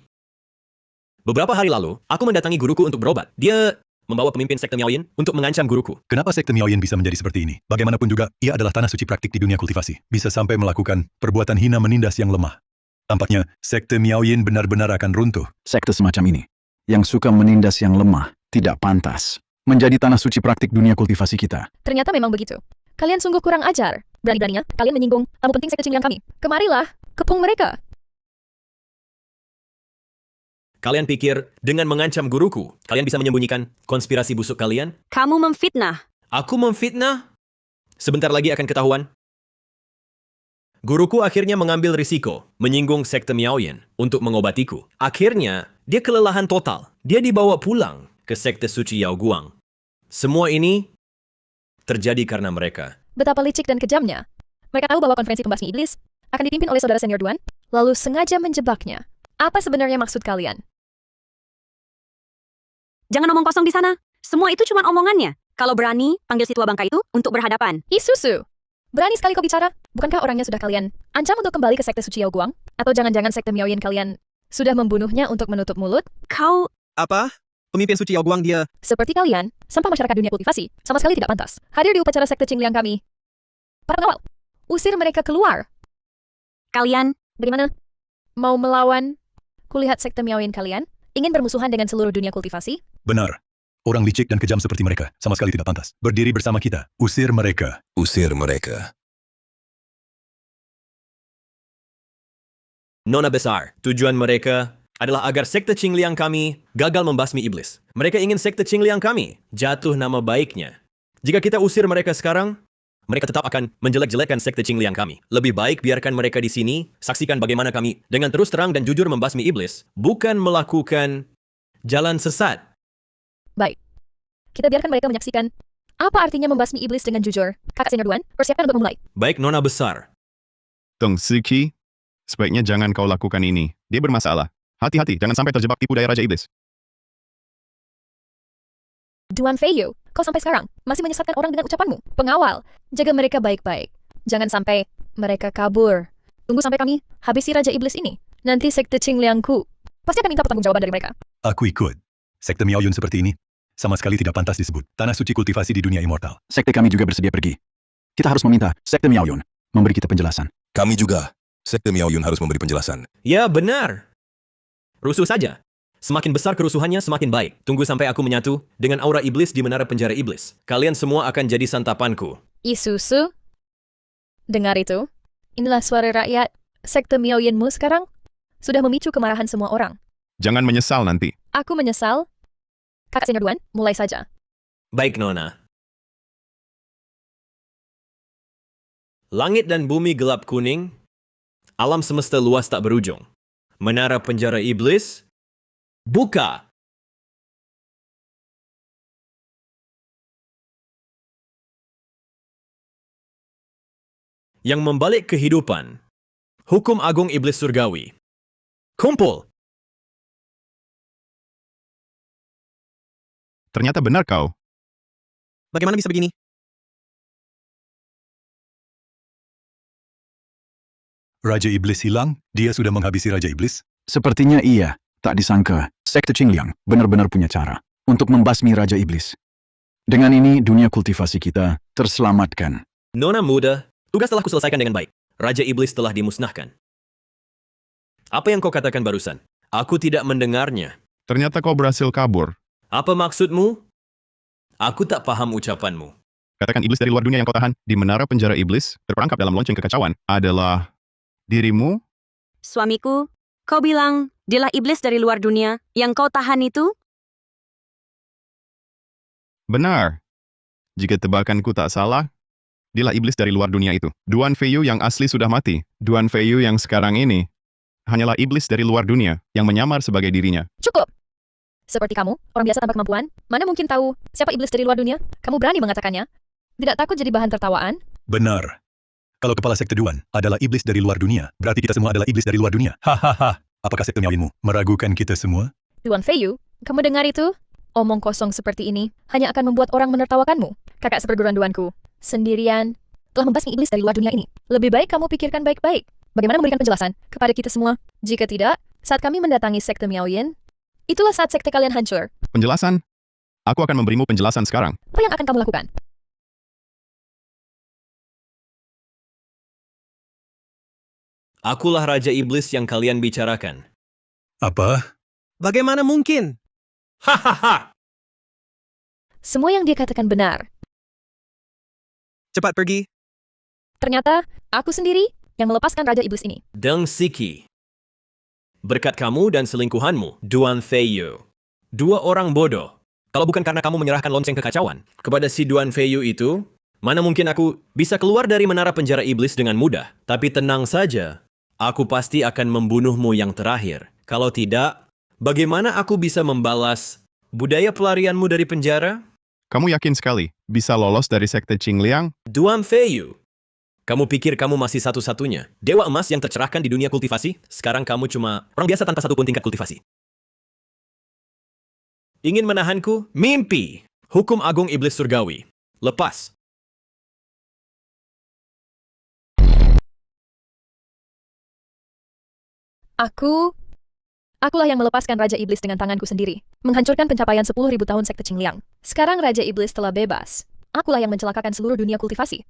Speaker 2: Beberapa hari lalu, aku mendatangi guruku untuk berobat. Dia membawa pemimpin sekte Miaoyin untuk mengancam guruku.
Speaker 1: Kenapa sekte Miaoyin bisa menjadi seperti ini? Bagaimanapun juga, ia adalah tanah suci praktik di dunia kultivasi. Bisa sampai melakukan perbuatan hina menindas yang lemah. Tampaknya, sekte Miaoyin benar-benar akan runtuh.
Speaker 8: Sekte semacam ini, yang suka menindas yang lemah, tidak pantas menjadi tanah suci praktik dunia kultivasi kita.
Speaker 7: Ternyata memang begitu. Kalian sungguh kurang ajar. Berani-beraninya, kalian menyinggung tamu penting sekte Qingliang kami. Kemarilah, kepung mereka.
Speaker 2: Kalian pikir, dengan mengancam guruku, kalian bisa menyembunyikan konspirasi busuk kalian?
Speaker 11: Kamu memfitnah.
Speaker 2: Aku memfitnah? Sebentar lagi akan ketahuan. Guruku akhirnya mengambil risiko, menyinggung sekte Miaoyin untuk mengobatiku. Akhirnya, dia kelelahan total. Dia dibawa pulang ke sekte suci Yaoguang. Semua ini terjadi karena mereka.
Speaker 7: Betapa licik dan kejamnya. Mereka tahu bahwa konferensi pembasmi iblis akan dipimpin oleh saudara senior Duan, lalu sengaja menjebaknya. Apa sebenarnya maksud kalian?
Speaker 11: Jangan omong kosong di sana. Semua itu cuma omongannya. Kalau berani, panggil si tua bangka itu untuk berhadapan.
Speaker 7: Isusu! Berani sekali kau bicara. Bukankah orangnya sudah kalian ancam untuk kembali ke sekte suci Yaoguang? Atau jangan-jangan sekte Miaoyin kalian sudah membunuhnya untuk menutup mulut?
Speaker 11: Kau...
Speaker 13: Apa? Pemimpin suci Yaoguang dia...
Speaker 7: Seperti kalian, sampah masyarakat dunia kultivasi, sama sekali tidak pantas hadir di upacara sekte Qingliang kami. Para pengawal, usir mereka keluar.
Speaker 11: Kalian...
Speaker 7: Bagaimana? Mau melawan? Kulihat sekte Miaoyin kalian ingin bermusuhan dengan seluruh dunia kultivasi?
Speaker 1: Benar. Orang licik dan kejam seperti mereka sama sekali tidak pantas berdiri bersama kita. Usir mereka.
Speaker 3: Usir mereka.
Speaker 2: Nona besar, tujuan mereka adalah agar sekte Qingliang kami gagal membasmi iblis. Mereka ingin sekte Qingliang kami jatuh nama baiknya. Jika kita usir mereka sekarang, mereka tetap akan menjelek-jelekkan sekte Qingliang kami. Lebih baik biarkan mereka di sini, saksikan bagaimana kami dengan terus terang dan jujur membasmi iblis, bukan melakukan jalan sesat.
Speaker 7: Baik. Kita biarkan mereka menyaksikan apa artinya membasmi iblis dengan jujur. Kakak senior Duan, persiapkan untuk memulai.
Speaker 2: Baik, Nona besar.
Speaker 4: Tong Siki, sebaiknya jangan kau lakukan ini. Dia bermasalah. Hati-hati, jangan sampai terjebak tipu daya Raja Iblis.
Speaker 7: Duan Feiyu, kau sampai sekarang masih menyesatkan orang dengan ucapanmu. Pengawal, jaga mereka baik-baik. Jangan sampai mereka kabur. Tunggu sampai kami habisi Raja Iblis ini. Nanti sekte Qingliangku pasti akan minta pertanggungjawaban dari mereka.
Speaker 1: Aku ikut. Sekte Miaoyin seperti ini, sama sekali tidak pantas disebut tanah suci kultivasi di dunia immortal.
Speaker 8: Sekte kami juga bersedia pergi. Kita harus meminta Sekte Miaoyun memberi kita penjelasan.
Speaker 3: Kami juga. Sekte Miaoyun harus memberi penjelasan.
Speaker 2: Ya, benar. Rusuh saja. Semakin besar kerusuhannya, semakin baik. Tunggu sampai aku menyatu dengan aura iblis di menara penjara iblis. Kalian semua akan jadi santapanku.
Speaker 7: Isusu? Dengar itu? Inilah suara rakyat. Sekte Miaoyunmu sekarang sudah memicu kemarahan semua orang.
Speaker 4: Jangan menyesal nanti.
Speaker 7: Aku menyesal. Kakak senior Duan, mulai saja.
Speaker 2: Baik, Nona. Langit dan bumi gelap kuning. Alam semesta luas tak berujung. Menara penjara iblis. Buka! Yang membalik kehidupan. Hukum agung iblis surgawi. Kumpul!
Speaker 4: Ternyata benar kau.
Speaker 13: Bagaimana bisa begini?
Speaker 1: Raja Iblis hilang? Dia sudah menghabisi Raja Iblis?
Speaker 8: Sepertinya iya. Tak disangka, Sekte Qingliang benar-benar punya cara untuk membasmi Raja Iblis. Dengan ini, dunia kultivasi kita terselamatkan.
Speaker 2: Nona muda, tugas telah kuselesaikan dengan baik. Raja Iblis telah dimusnahkan. Apa yang kau katakan barusan? Aku tidak mendengarnya.
Speaker 4: Ternyata kau berhasil kabur.
Speaker 2: Apa maksudmu? Aku tak paham ucapanmu.
Speaker 4: Katakan iblis dari luar dunia yang kau tahan di menara penjara iblis, terperangkap dalam lonceng kekacauan, adalah dirimu?
Speaker 11: Suamiku, kau bilang, dialah iblis dari luar dunia yang kau tahan itu?
Speaker 4: Benar. Jika tebakanku tak salah, dialah iblis dari luar dunia itu. Duan Feiyu yang asli sudah mati. Duan Feiyu yang sekarang ini hanyalah iblis dari luar dunia yang menyamar sebagai dirinya.
Speaker 7: Cukup! Seperti kamu, orang biasa tanpa kemampuan, mana mungkin tahu siapa iblis dari luar dunia? Kamu berani mengatakannya? Tidak takut jadi bahan tertawaan?
Speaker 1: Benar. Kalau kepala sekte Duan adalah iblis dari luar dunia, berarti kita semua adalah iblis dari luar dunia. Hahaha. Apakah sekte Miaoyunmu meragukan kita semua?
Speaker 7: Duan Feiyu, kamu dengar itu? Omong kosong seperti ini hanya akan membuat orang menertawakanmu. Kakak seperguruan Duanku, sendirian, telah membasmi iblis dari luar dunia ini. Lebih baik kamu pikirkan baik-baik. Bagaimana memberikan penjelasan kepada kita semua? Jika tidak, saat kami mendatangi sekte Miaoyun, itulah saat sekte kalian hancur.
Speaker 4: Penjelasan? Aku akan memberimu penjelasan sekarang.
Speaker 7: Apa yang akan kamu lakukan?
Speaker 2: Akulah Raja Iblis yang kalian bicarakan.
Speaker 1: Apa?
Speaker 13: Bagaimana mungkin?
Speaker 2: Hahaha!
Speaker 7: Semua yang dia katakan benar.
Speaker 13: Cepat pergi.
Speaker 7: Ternyata, aku sendiri yang melepaskan Raja Iblis ini.
Speaker 2: Deng Siki. Berkat kamu dan selingkuhanmu, Duan Feiyu. Dua orang bodoh. Kalau bukan karena kamu menyerahkan lonceng kekacauan kepada si Duan Feiyu itu, mana mungkin aku bisa keluar dari menara penjara iblis dengan mudah. Tapi tenang saja, aku pasti akan membunuhmu yang terakhir. Kalau tidak, bagaimana aku bisa membalas budaya pelarianmu dari penjara?
Speaker 4: Kamu yakin sekali bisa lolos dari sekte Qingliang?
Speaker 2: Duan Feiyu. Kamu pikir kamu masih satu-satunya dewa emas yang tercerahkan di dunia kultivasi? Sekarang kamu cuma orang biasa tanpa satupun tingkat kultivasi. Ingin menahanku? Mimpi! Hukum agung iblis surgawi. Lepas.
Speaker 7: Akulah yang melepaskan Raja Iblis dengan tanganku sendiri. Menghancurkan pencapaian 10.000 tahun sekte Qingliang. Sekarang Raja Iblis telah bebas. Akulah yang mencelakakan seluruh dunia kultivasi.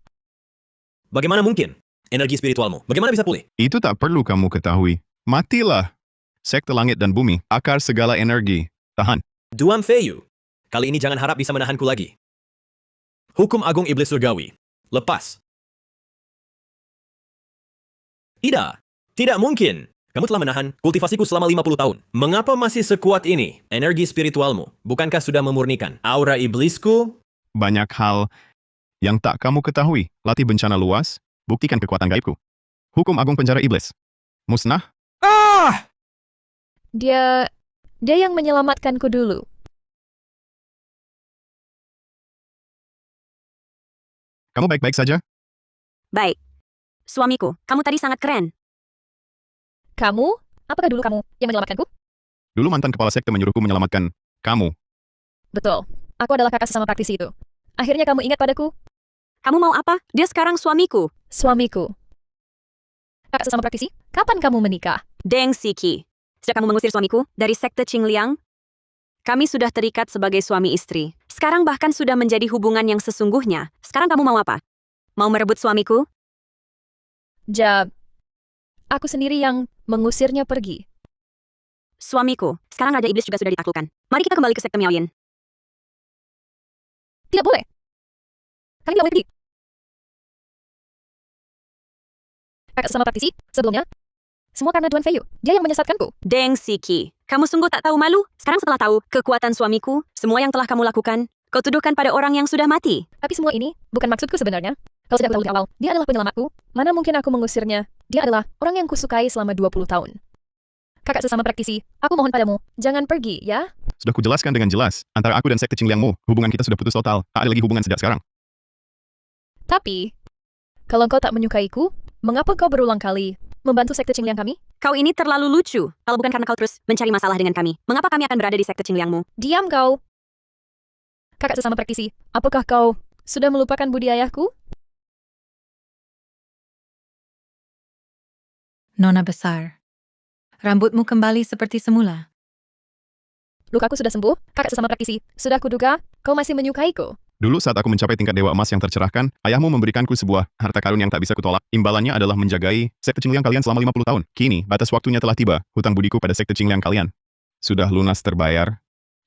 Speaker 2: Bagaimana mungkin? Energi spiritualmu, bagaimana bisa pulih?
Speaker 4: Itu tak perlu kamu ketahui. Matilah. Sekte langit dan bumi, akar segala energi. Tahan.
Speaker 2: Duan Feiyu, kali ini jangan harap bisa menahanku lagi. Hukum agung iblis surgawi. Lepas. Tidak mungkin. Kamu telah menahan kultivasiku selama 50 tahun. Mengapa masih sekuat ini? Energi spiritualmu, bukankah sudah memurnikan aura iblisku?
Speaker 4: Banyak hal yang tak kamu ketahui. Latih bencana luas, buktikan kekuatan gaibku. Hukum agung penjara iblis. Musnah?
Speaker 7: Dia yang menyelamatkanku dulu.
Speaker 4: Kamu baik-baik saja?
Speaker 11: Baik. Suamiku, kamu tadi sangat keren.
Speaker 7: Kamu? Apakah dulu kamu yang menyelamatkanku?
Speaker 4: Dulu mantan kepala sekte menyuruhku menyelamatkan kamu.
Speaker 7: Betul. Aku adalah kakak sesama praktisi itu. Akhirnya kamu ingat padaku?
Speaker 11: Kamu mau apa? Dia sekarang suamiku.
Speaker 7: Suamiku. Kakak sesama praktisi, kapan kamu menikah?
Speaker 11: Deng Siki. Sejak kamu mengusir suamiku dari sekte Qingliang, Kami sudah terikat sebagai suami istri. Sekarang bahkan sudah menjadi hubungan yang sesungguhnya. Sekarang kamu mau apa? Mau merebut suamiku?
Speaker 7: Aku sendiri yang mengusirnya pergi.
Speaker 11: Suamiku, sekarang Raja Iblis juga sudah ditaklukkan. Mari kita kembali ke sekte Miao Yin.
Speaker 7: Tidak boleh. Kami tidak boleh pergi. Kakak sesama praktisi, sebelumnya, semua karena Duan Feiyu. Dia yang menyesatkanku.
Speaker 11: Deng Siki, kamu sungguh tak tahu malu? Sekarang setelah tahu kekuatan suamiku, semua yang telah kamu lakukan, kau tuduhkan pada orang yang sudah mati.
Speaker 7: Tapi semua ini bukan maksudku sebenarnya. Kalau sudah tahu di awal, dia adalah penyelamatku. Mana mungkin aku mengusirnya? Dia adalah orang yang kusukai selama 20 tahun. Kakak sesama praktisi, aku mohon padamu, jangan pergi, ya?
Speaker 4: Sudah kujelaskan dengan jelas, antara aku dan sekte Qingliangmu, hubungan kita sudah putus total. Tak ada lagi hubungan sejak sekarang.
Speaker 7: Tapi, kalau kau tak menyukaiku, mengapa kau berulang kali membantu sekte Qingliang kami?
Speaker 11: Kau ini terlalu lucu. Kalau bukan karena kau terus mencari masalah dengan kami, mengapa kami akan berada di sekte Qingliangmu?
Speaker 7: Diam kau. Kakak sesama praktisi, apakah kau sudah melupakan budi ayahku?
Speaker 6: Nona besar, rambutmu kembali seperti semula.
Speaker 7: Lukaku sudah sembuh, kakak sesama praktisi. Sudah kuduga, kau masih menyukaiku.
Speaker 4: Dulu saat aku mencapai tingkat dewa emas yang tercerahkan, ayahmu memberikanku sebuah harta karun yang tak bisa kutolak. Imbalannya adalah menjagai sekte Qingliang kalian selama 50 tahun. Kini, batas waktunya telah tiba. Hutang budiku pada sekte Qingliang kalian sudah lunas terbayar.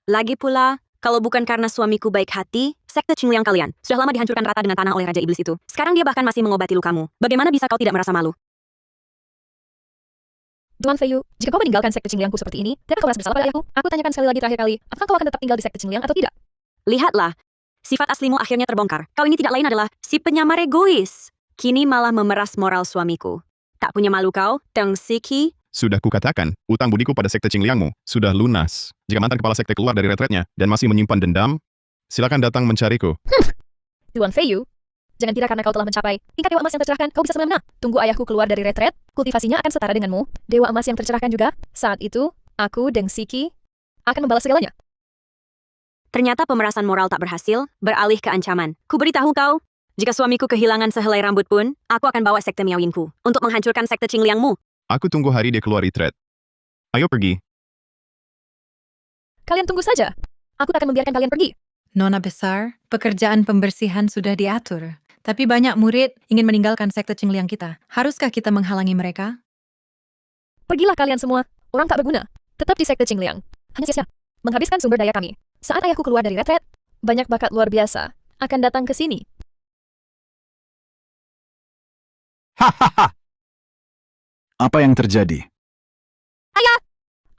Speaker 11: Lagi pula, kalau bukan karena suamiku baik hati, sekte Qingliang kalian sudah lama dihancurkan rata dengan tanah oleh Raja Iblis itu. Sekarang dia bahkan masih mengobati lukamu. Bagaimana bisa kau tidak merasa malu?
Speaker 7: Duan Feiyu, jika kau meninggalkan sekte Qingliangku seperti ini, tidakkah kau merasa bersalah pada ayahku? Aku tanyakan sekali lagi terakhir kali, apakah kau akan tetap tinggal di sekte Qingliang atau tidak?
Speaker 11: Lihatlah, sifat aslimu akhirnya terbongkar. Kau ini tidak lain adalah si penyamar egois. Kini malah memeras moral suamiku. Tak punya malu kau, Deng Siki?
Speaker 4: Sudah kukatakan, utang budiku pada sekte Qingliangmu sudah lunas. Jika mantan kepala sekte keluar dari retretnya dan masih menyimpan dendam, silakan datang mencariku.
Speaker 7: Duan Feiyu, jangan kira karena kau telah mencapai tingkat dewa emas yang tercerahkan, kau bisa semena-mena. Tunggu ayahku keluar dari retret, kultivasinya akan setara denganmu. Dewa emas yang tercerahkan juga. Saat itu, aku, Deng Siki, akan membalas segalanya.
Speaker 11: Ternyata pemerasan moral tak berhasil, beralih ke ancaman. Ku beritahu kau, jika suamiku kehilangan sehelai rambut pun, aku akan bawa sekte Miao Yinku untuk menghancurkan sekte Qingliangmu.
Speaker 4: Aku tunggu hari dia keluar retret. Ayo pergi.
Speaker 7: Kalian tunggu saja. Aku tak akan membiarkan kalian pergi.
Speaker 6: Nona besar, pekerjaan pembersihan sudah diatur. Tapi banyak murid ingin meninggalkan sekte Qingliang kita. Haruskah kita menghalangi mereka?
Speaker 7: Pergilah kalian semua. Orang tak berguna. Tetap di sekte Qingliang. Hanya sia-sia. Menghabiskan sumber daya kami. Saat ayahku keluar dari retret, banyak bakat luar biasa akan datang ke sini.
Speaker 8: Hahaha. Apa yang terjadi?
Speaker 7: Ayah!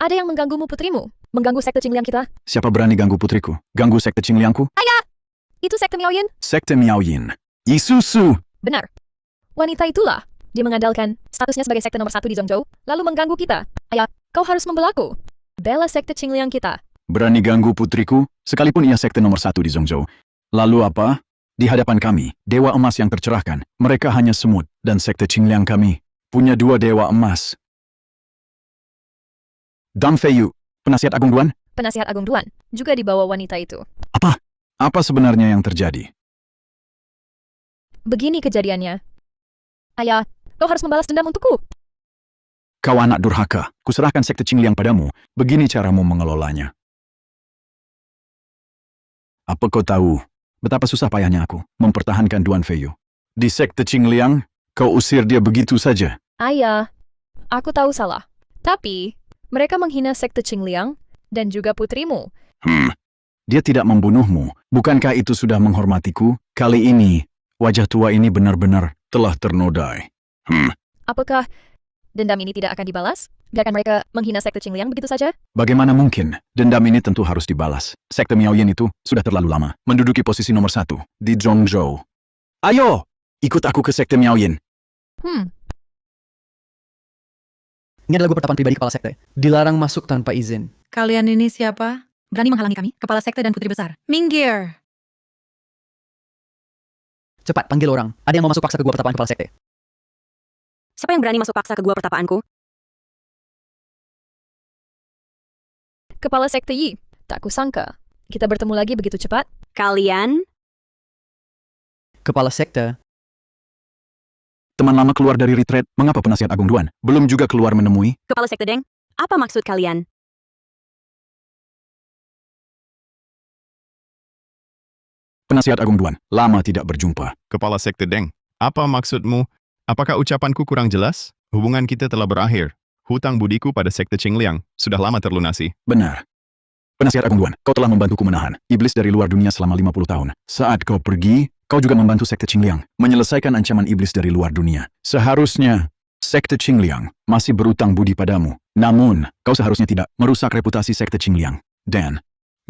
Speaker 7: Ada yang mengganggumu putrimu. Mengganggu sekte Qingliang kita.
Speaker 8: Siapa berani ganggu putriku? Ganggu sekte Qingliangku?
Speaker 7: Ayah! Itu sekte Miao Yin?
Speaker 8: Sekte Miao Yin. Isusu!
Speaker 7: Benar. Wanita itulah. Dia mengandalkan statusnya sebagai sekte nomor 1 di Zhongzhou, lalu mengganggu kita. Ayah, kau harus membelaku. Bela sekte Qingliang kita.
Speaker 8: Berani ganggu putriku, sekalipun ia sekte nomor 1 di Zhongzhou. Lalu apa? Di hadapan kami, dewa emas yang tercerahkan. Mereka hanya semut, dan sekte Qingliang kami punya 2 dewa emas. Deng Feiyu, penasihat Agung Duan?
Speaker 7: Penasihat Agung Duan, juga dibawa wanita itu.
Speaker 8: Apa? Apa sebenarnya yang terjadi?
Speaker 7: Begini kejadiannya. Ayah, kau harus membalas dendam untukku.
Speaker 8: Kau anak durhaka, kuserahkan sekte Qingliang padamu. Begini caramu mengelolanya. Apa kau tahu betapa susah payahnya aku mempertahankan Duan Feiyu? Di sekte Qingliang, kau usir dia begitu saja.
Speaker 7: Ayah, aku tahu salah. Tapi, mereka menghina sekte Qingliang dan juga putrimu.
Speaker 8: Dia tidak membunuhmu. Bukankah itu sudah menghormatiku? Kali ini, wajah tua ini benar-benar telah ternodai.
Speaker 7: Apakah dendam ini tidak akan dibalas? Biarkan mereka menghina sekte Qingliang begitu saja?
Speaker 8: Bagaimana mungkin? Dendam ini tentu harus dibalas. Sekte Miao Yin itu sudah terlalu lama menduduki posisi nomor 1 di Zhongzhou. Ayo, ikut aku ke sekte Miao Yin.
Speaker 5: Ini adalah pertapaan pribadi kepala sekte. Dilarang masuk tanpa izin.
Speaker 6: Kalian ini siapa? Berani menghalangi kami, kepala sekte dan putri besar. Minggir!
Speaker 5: Cepat, panggil orang. Ada yang mau masuk paksa ke gua pertapaan kepala sekte.
Speaker 11: Siapa yang berani masuk paksa ke gua pertapaanku?
Speaker 7: Kepala sekte Yi, tak kusangka. Kita bertemu lagi begitu cepat.
Speaker 11: Kalian?
Speaker 5: Kepala sekte.
Speaker 8: Teman lama keluar dari retreat, mengapa penasihat Agung Duan belum juga keluar menemui?
Speaker 11: Kepala sekte Deng? Apa maksud kalian?
Speaker 8: Penasihat Agung Duan, lama tidak berjumpa.
Speaker 4: Kepala Sekte Deng, apa maksudmu? Apakah ucapanku kurang jelas? Hubungan kita telah berakhir. Hutang budiku pada Sekte Qingliang sudah lama terlunasi.
Speaker 8: Benar. Penasihat Agung Duan, kau telah membantuku menahan iblis dari luar dunia selama 50 tahun. Saat kau pergi, kau juga membantu Sekte Qingliang menyelesaikan ancaman iblis dari luar dunia. Seharusnya, Sekte Qingliang masih berutang budi padamu. Namun, kau seharusnya tidak merusak reputasi Sekte Qingliang. Dan,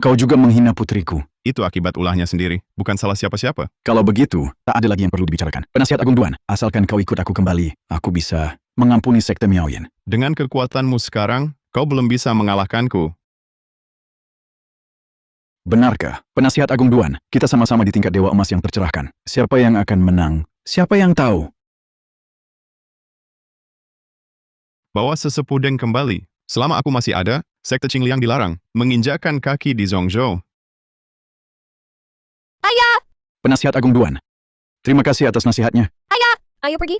Speaker 8: kau juga menghina putriku.
Speaker 4: Itu akibat ulahnya sendiri, bukan salah siapa-siapa.
Speaker 8: Kalau begitu, tak ada lagi yang perlu dibicarakan. Penasihat Agung Duan, asalkan kau ikut aku kembali, aku bisa mengampuni Sekte Miaoyan.
Speaker 4: Dengan kekuatanmu sekarang, kau belum bisa mengalahkanku.
Speaker 8: Benarkah? Penasihat Agung Duan, kita sama-sama di tingkat Dewa Emas yang tercerahkan. Siapa yang akan menang? Siapa yang tahu?
Speaker 4: Bawa sesepuh Deng kembali. Selama aku masih ada, Sekte Qingliang dilarang menginjakkan kaki di Zhongzhou.
Speaker 7: Ayah!
Speaker 8: Penasihat Agung Duan, terima kasih atas nasihatnya.
Speaker 7: Ayah! Ayo pergi.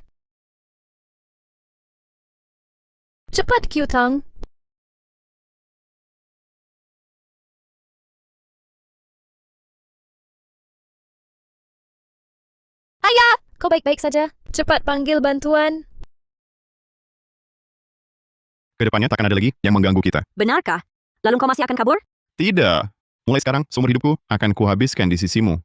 Speaker 7: Cepat, Qiutang. Ayah! Kau baik-baik saja? Cepat panggil bantuan.
Speaker 4: Kedepannya takkan ada lagi yang mengganggu kita.
Speaker 11: Benarkah? Lalu kau masih akan kabur?
Speaker 4: Tidak. Mulai sekarang, seumur hidupku akan kuhabiskan di sisimu.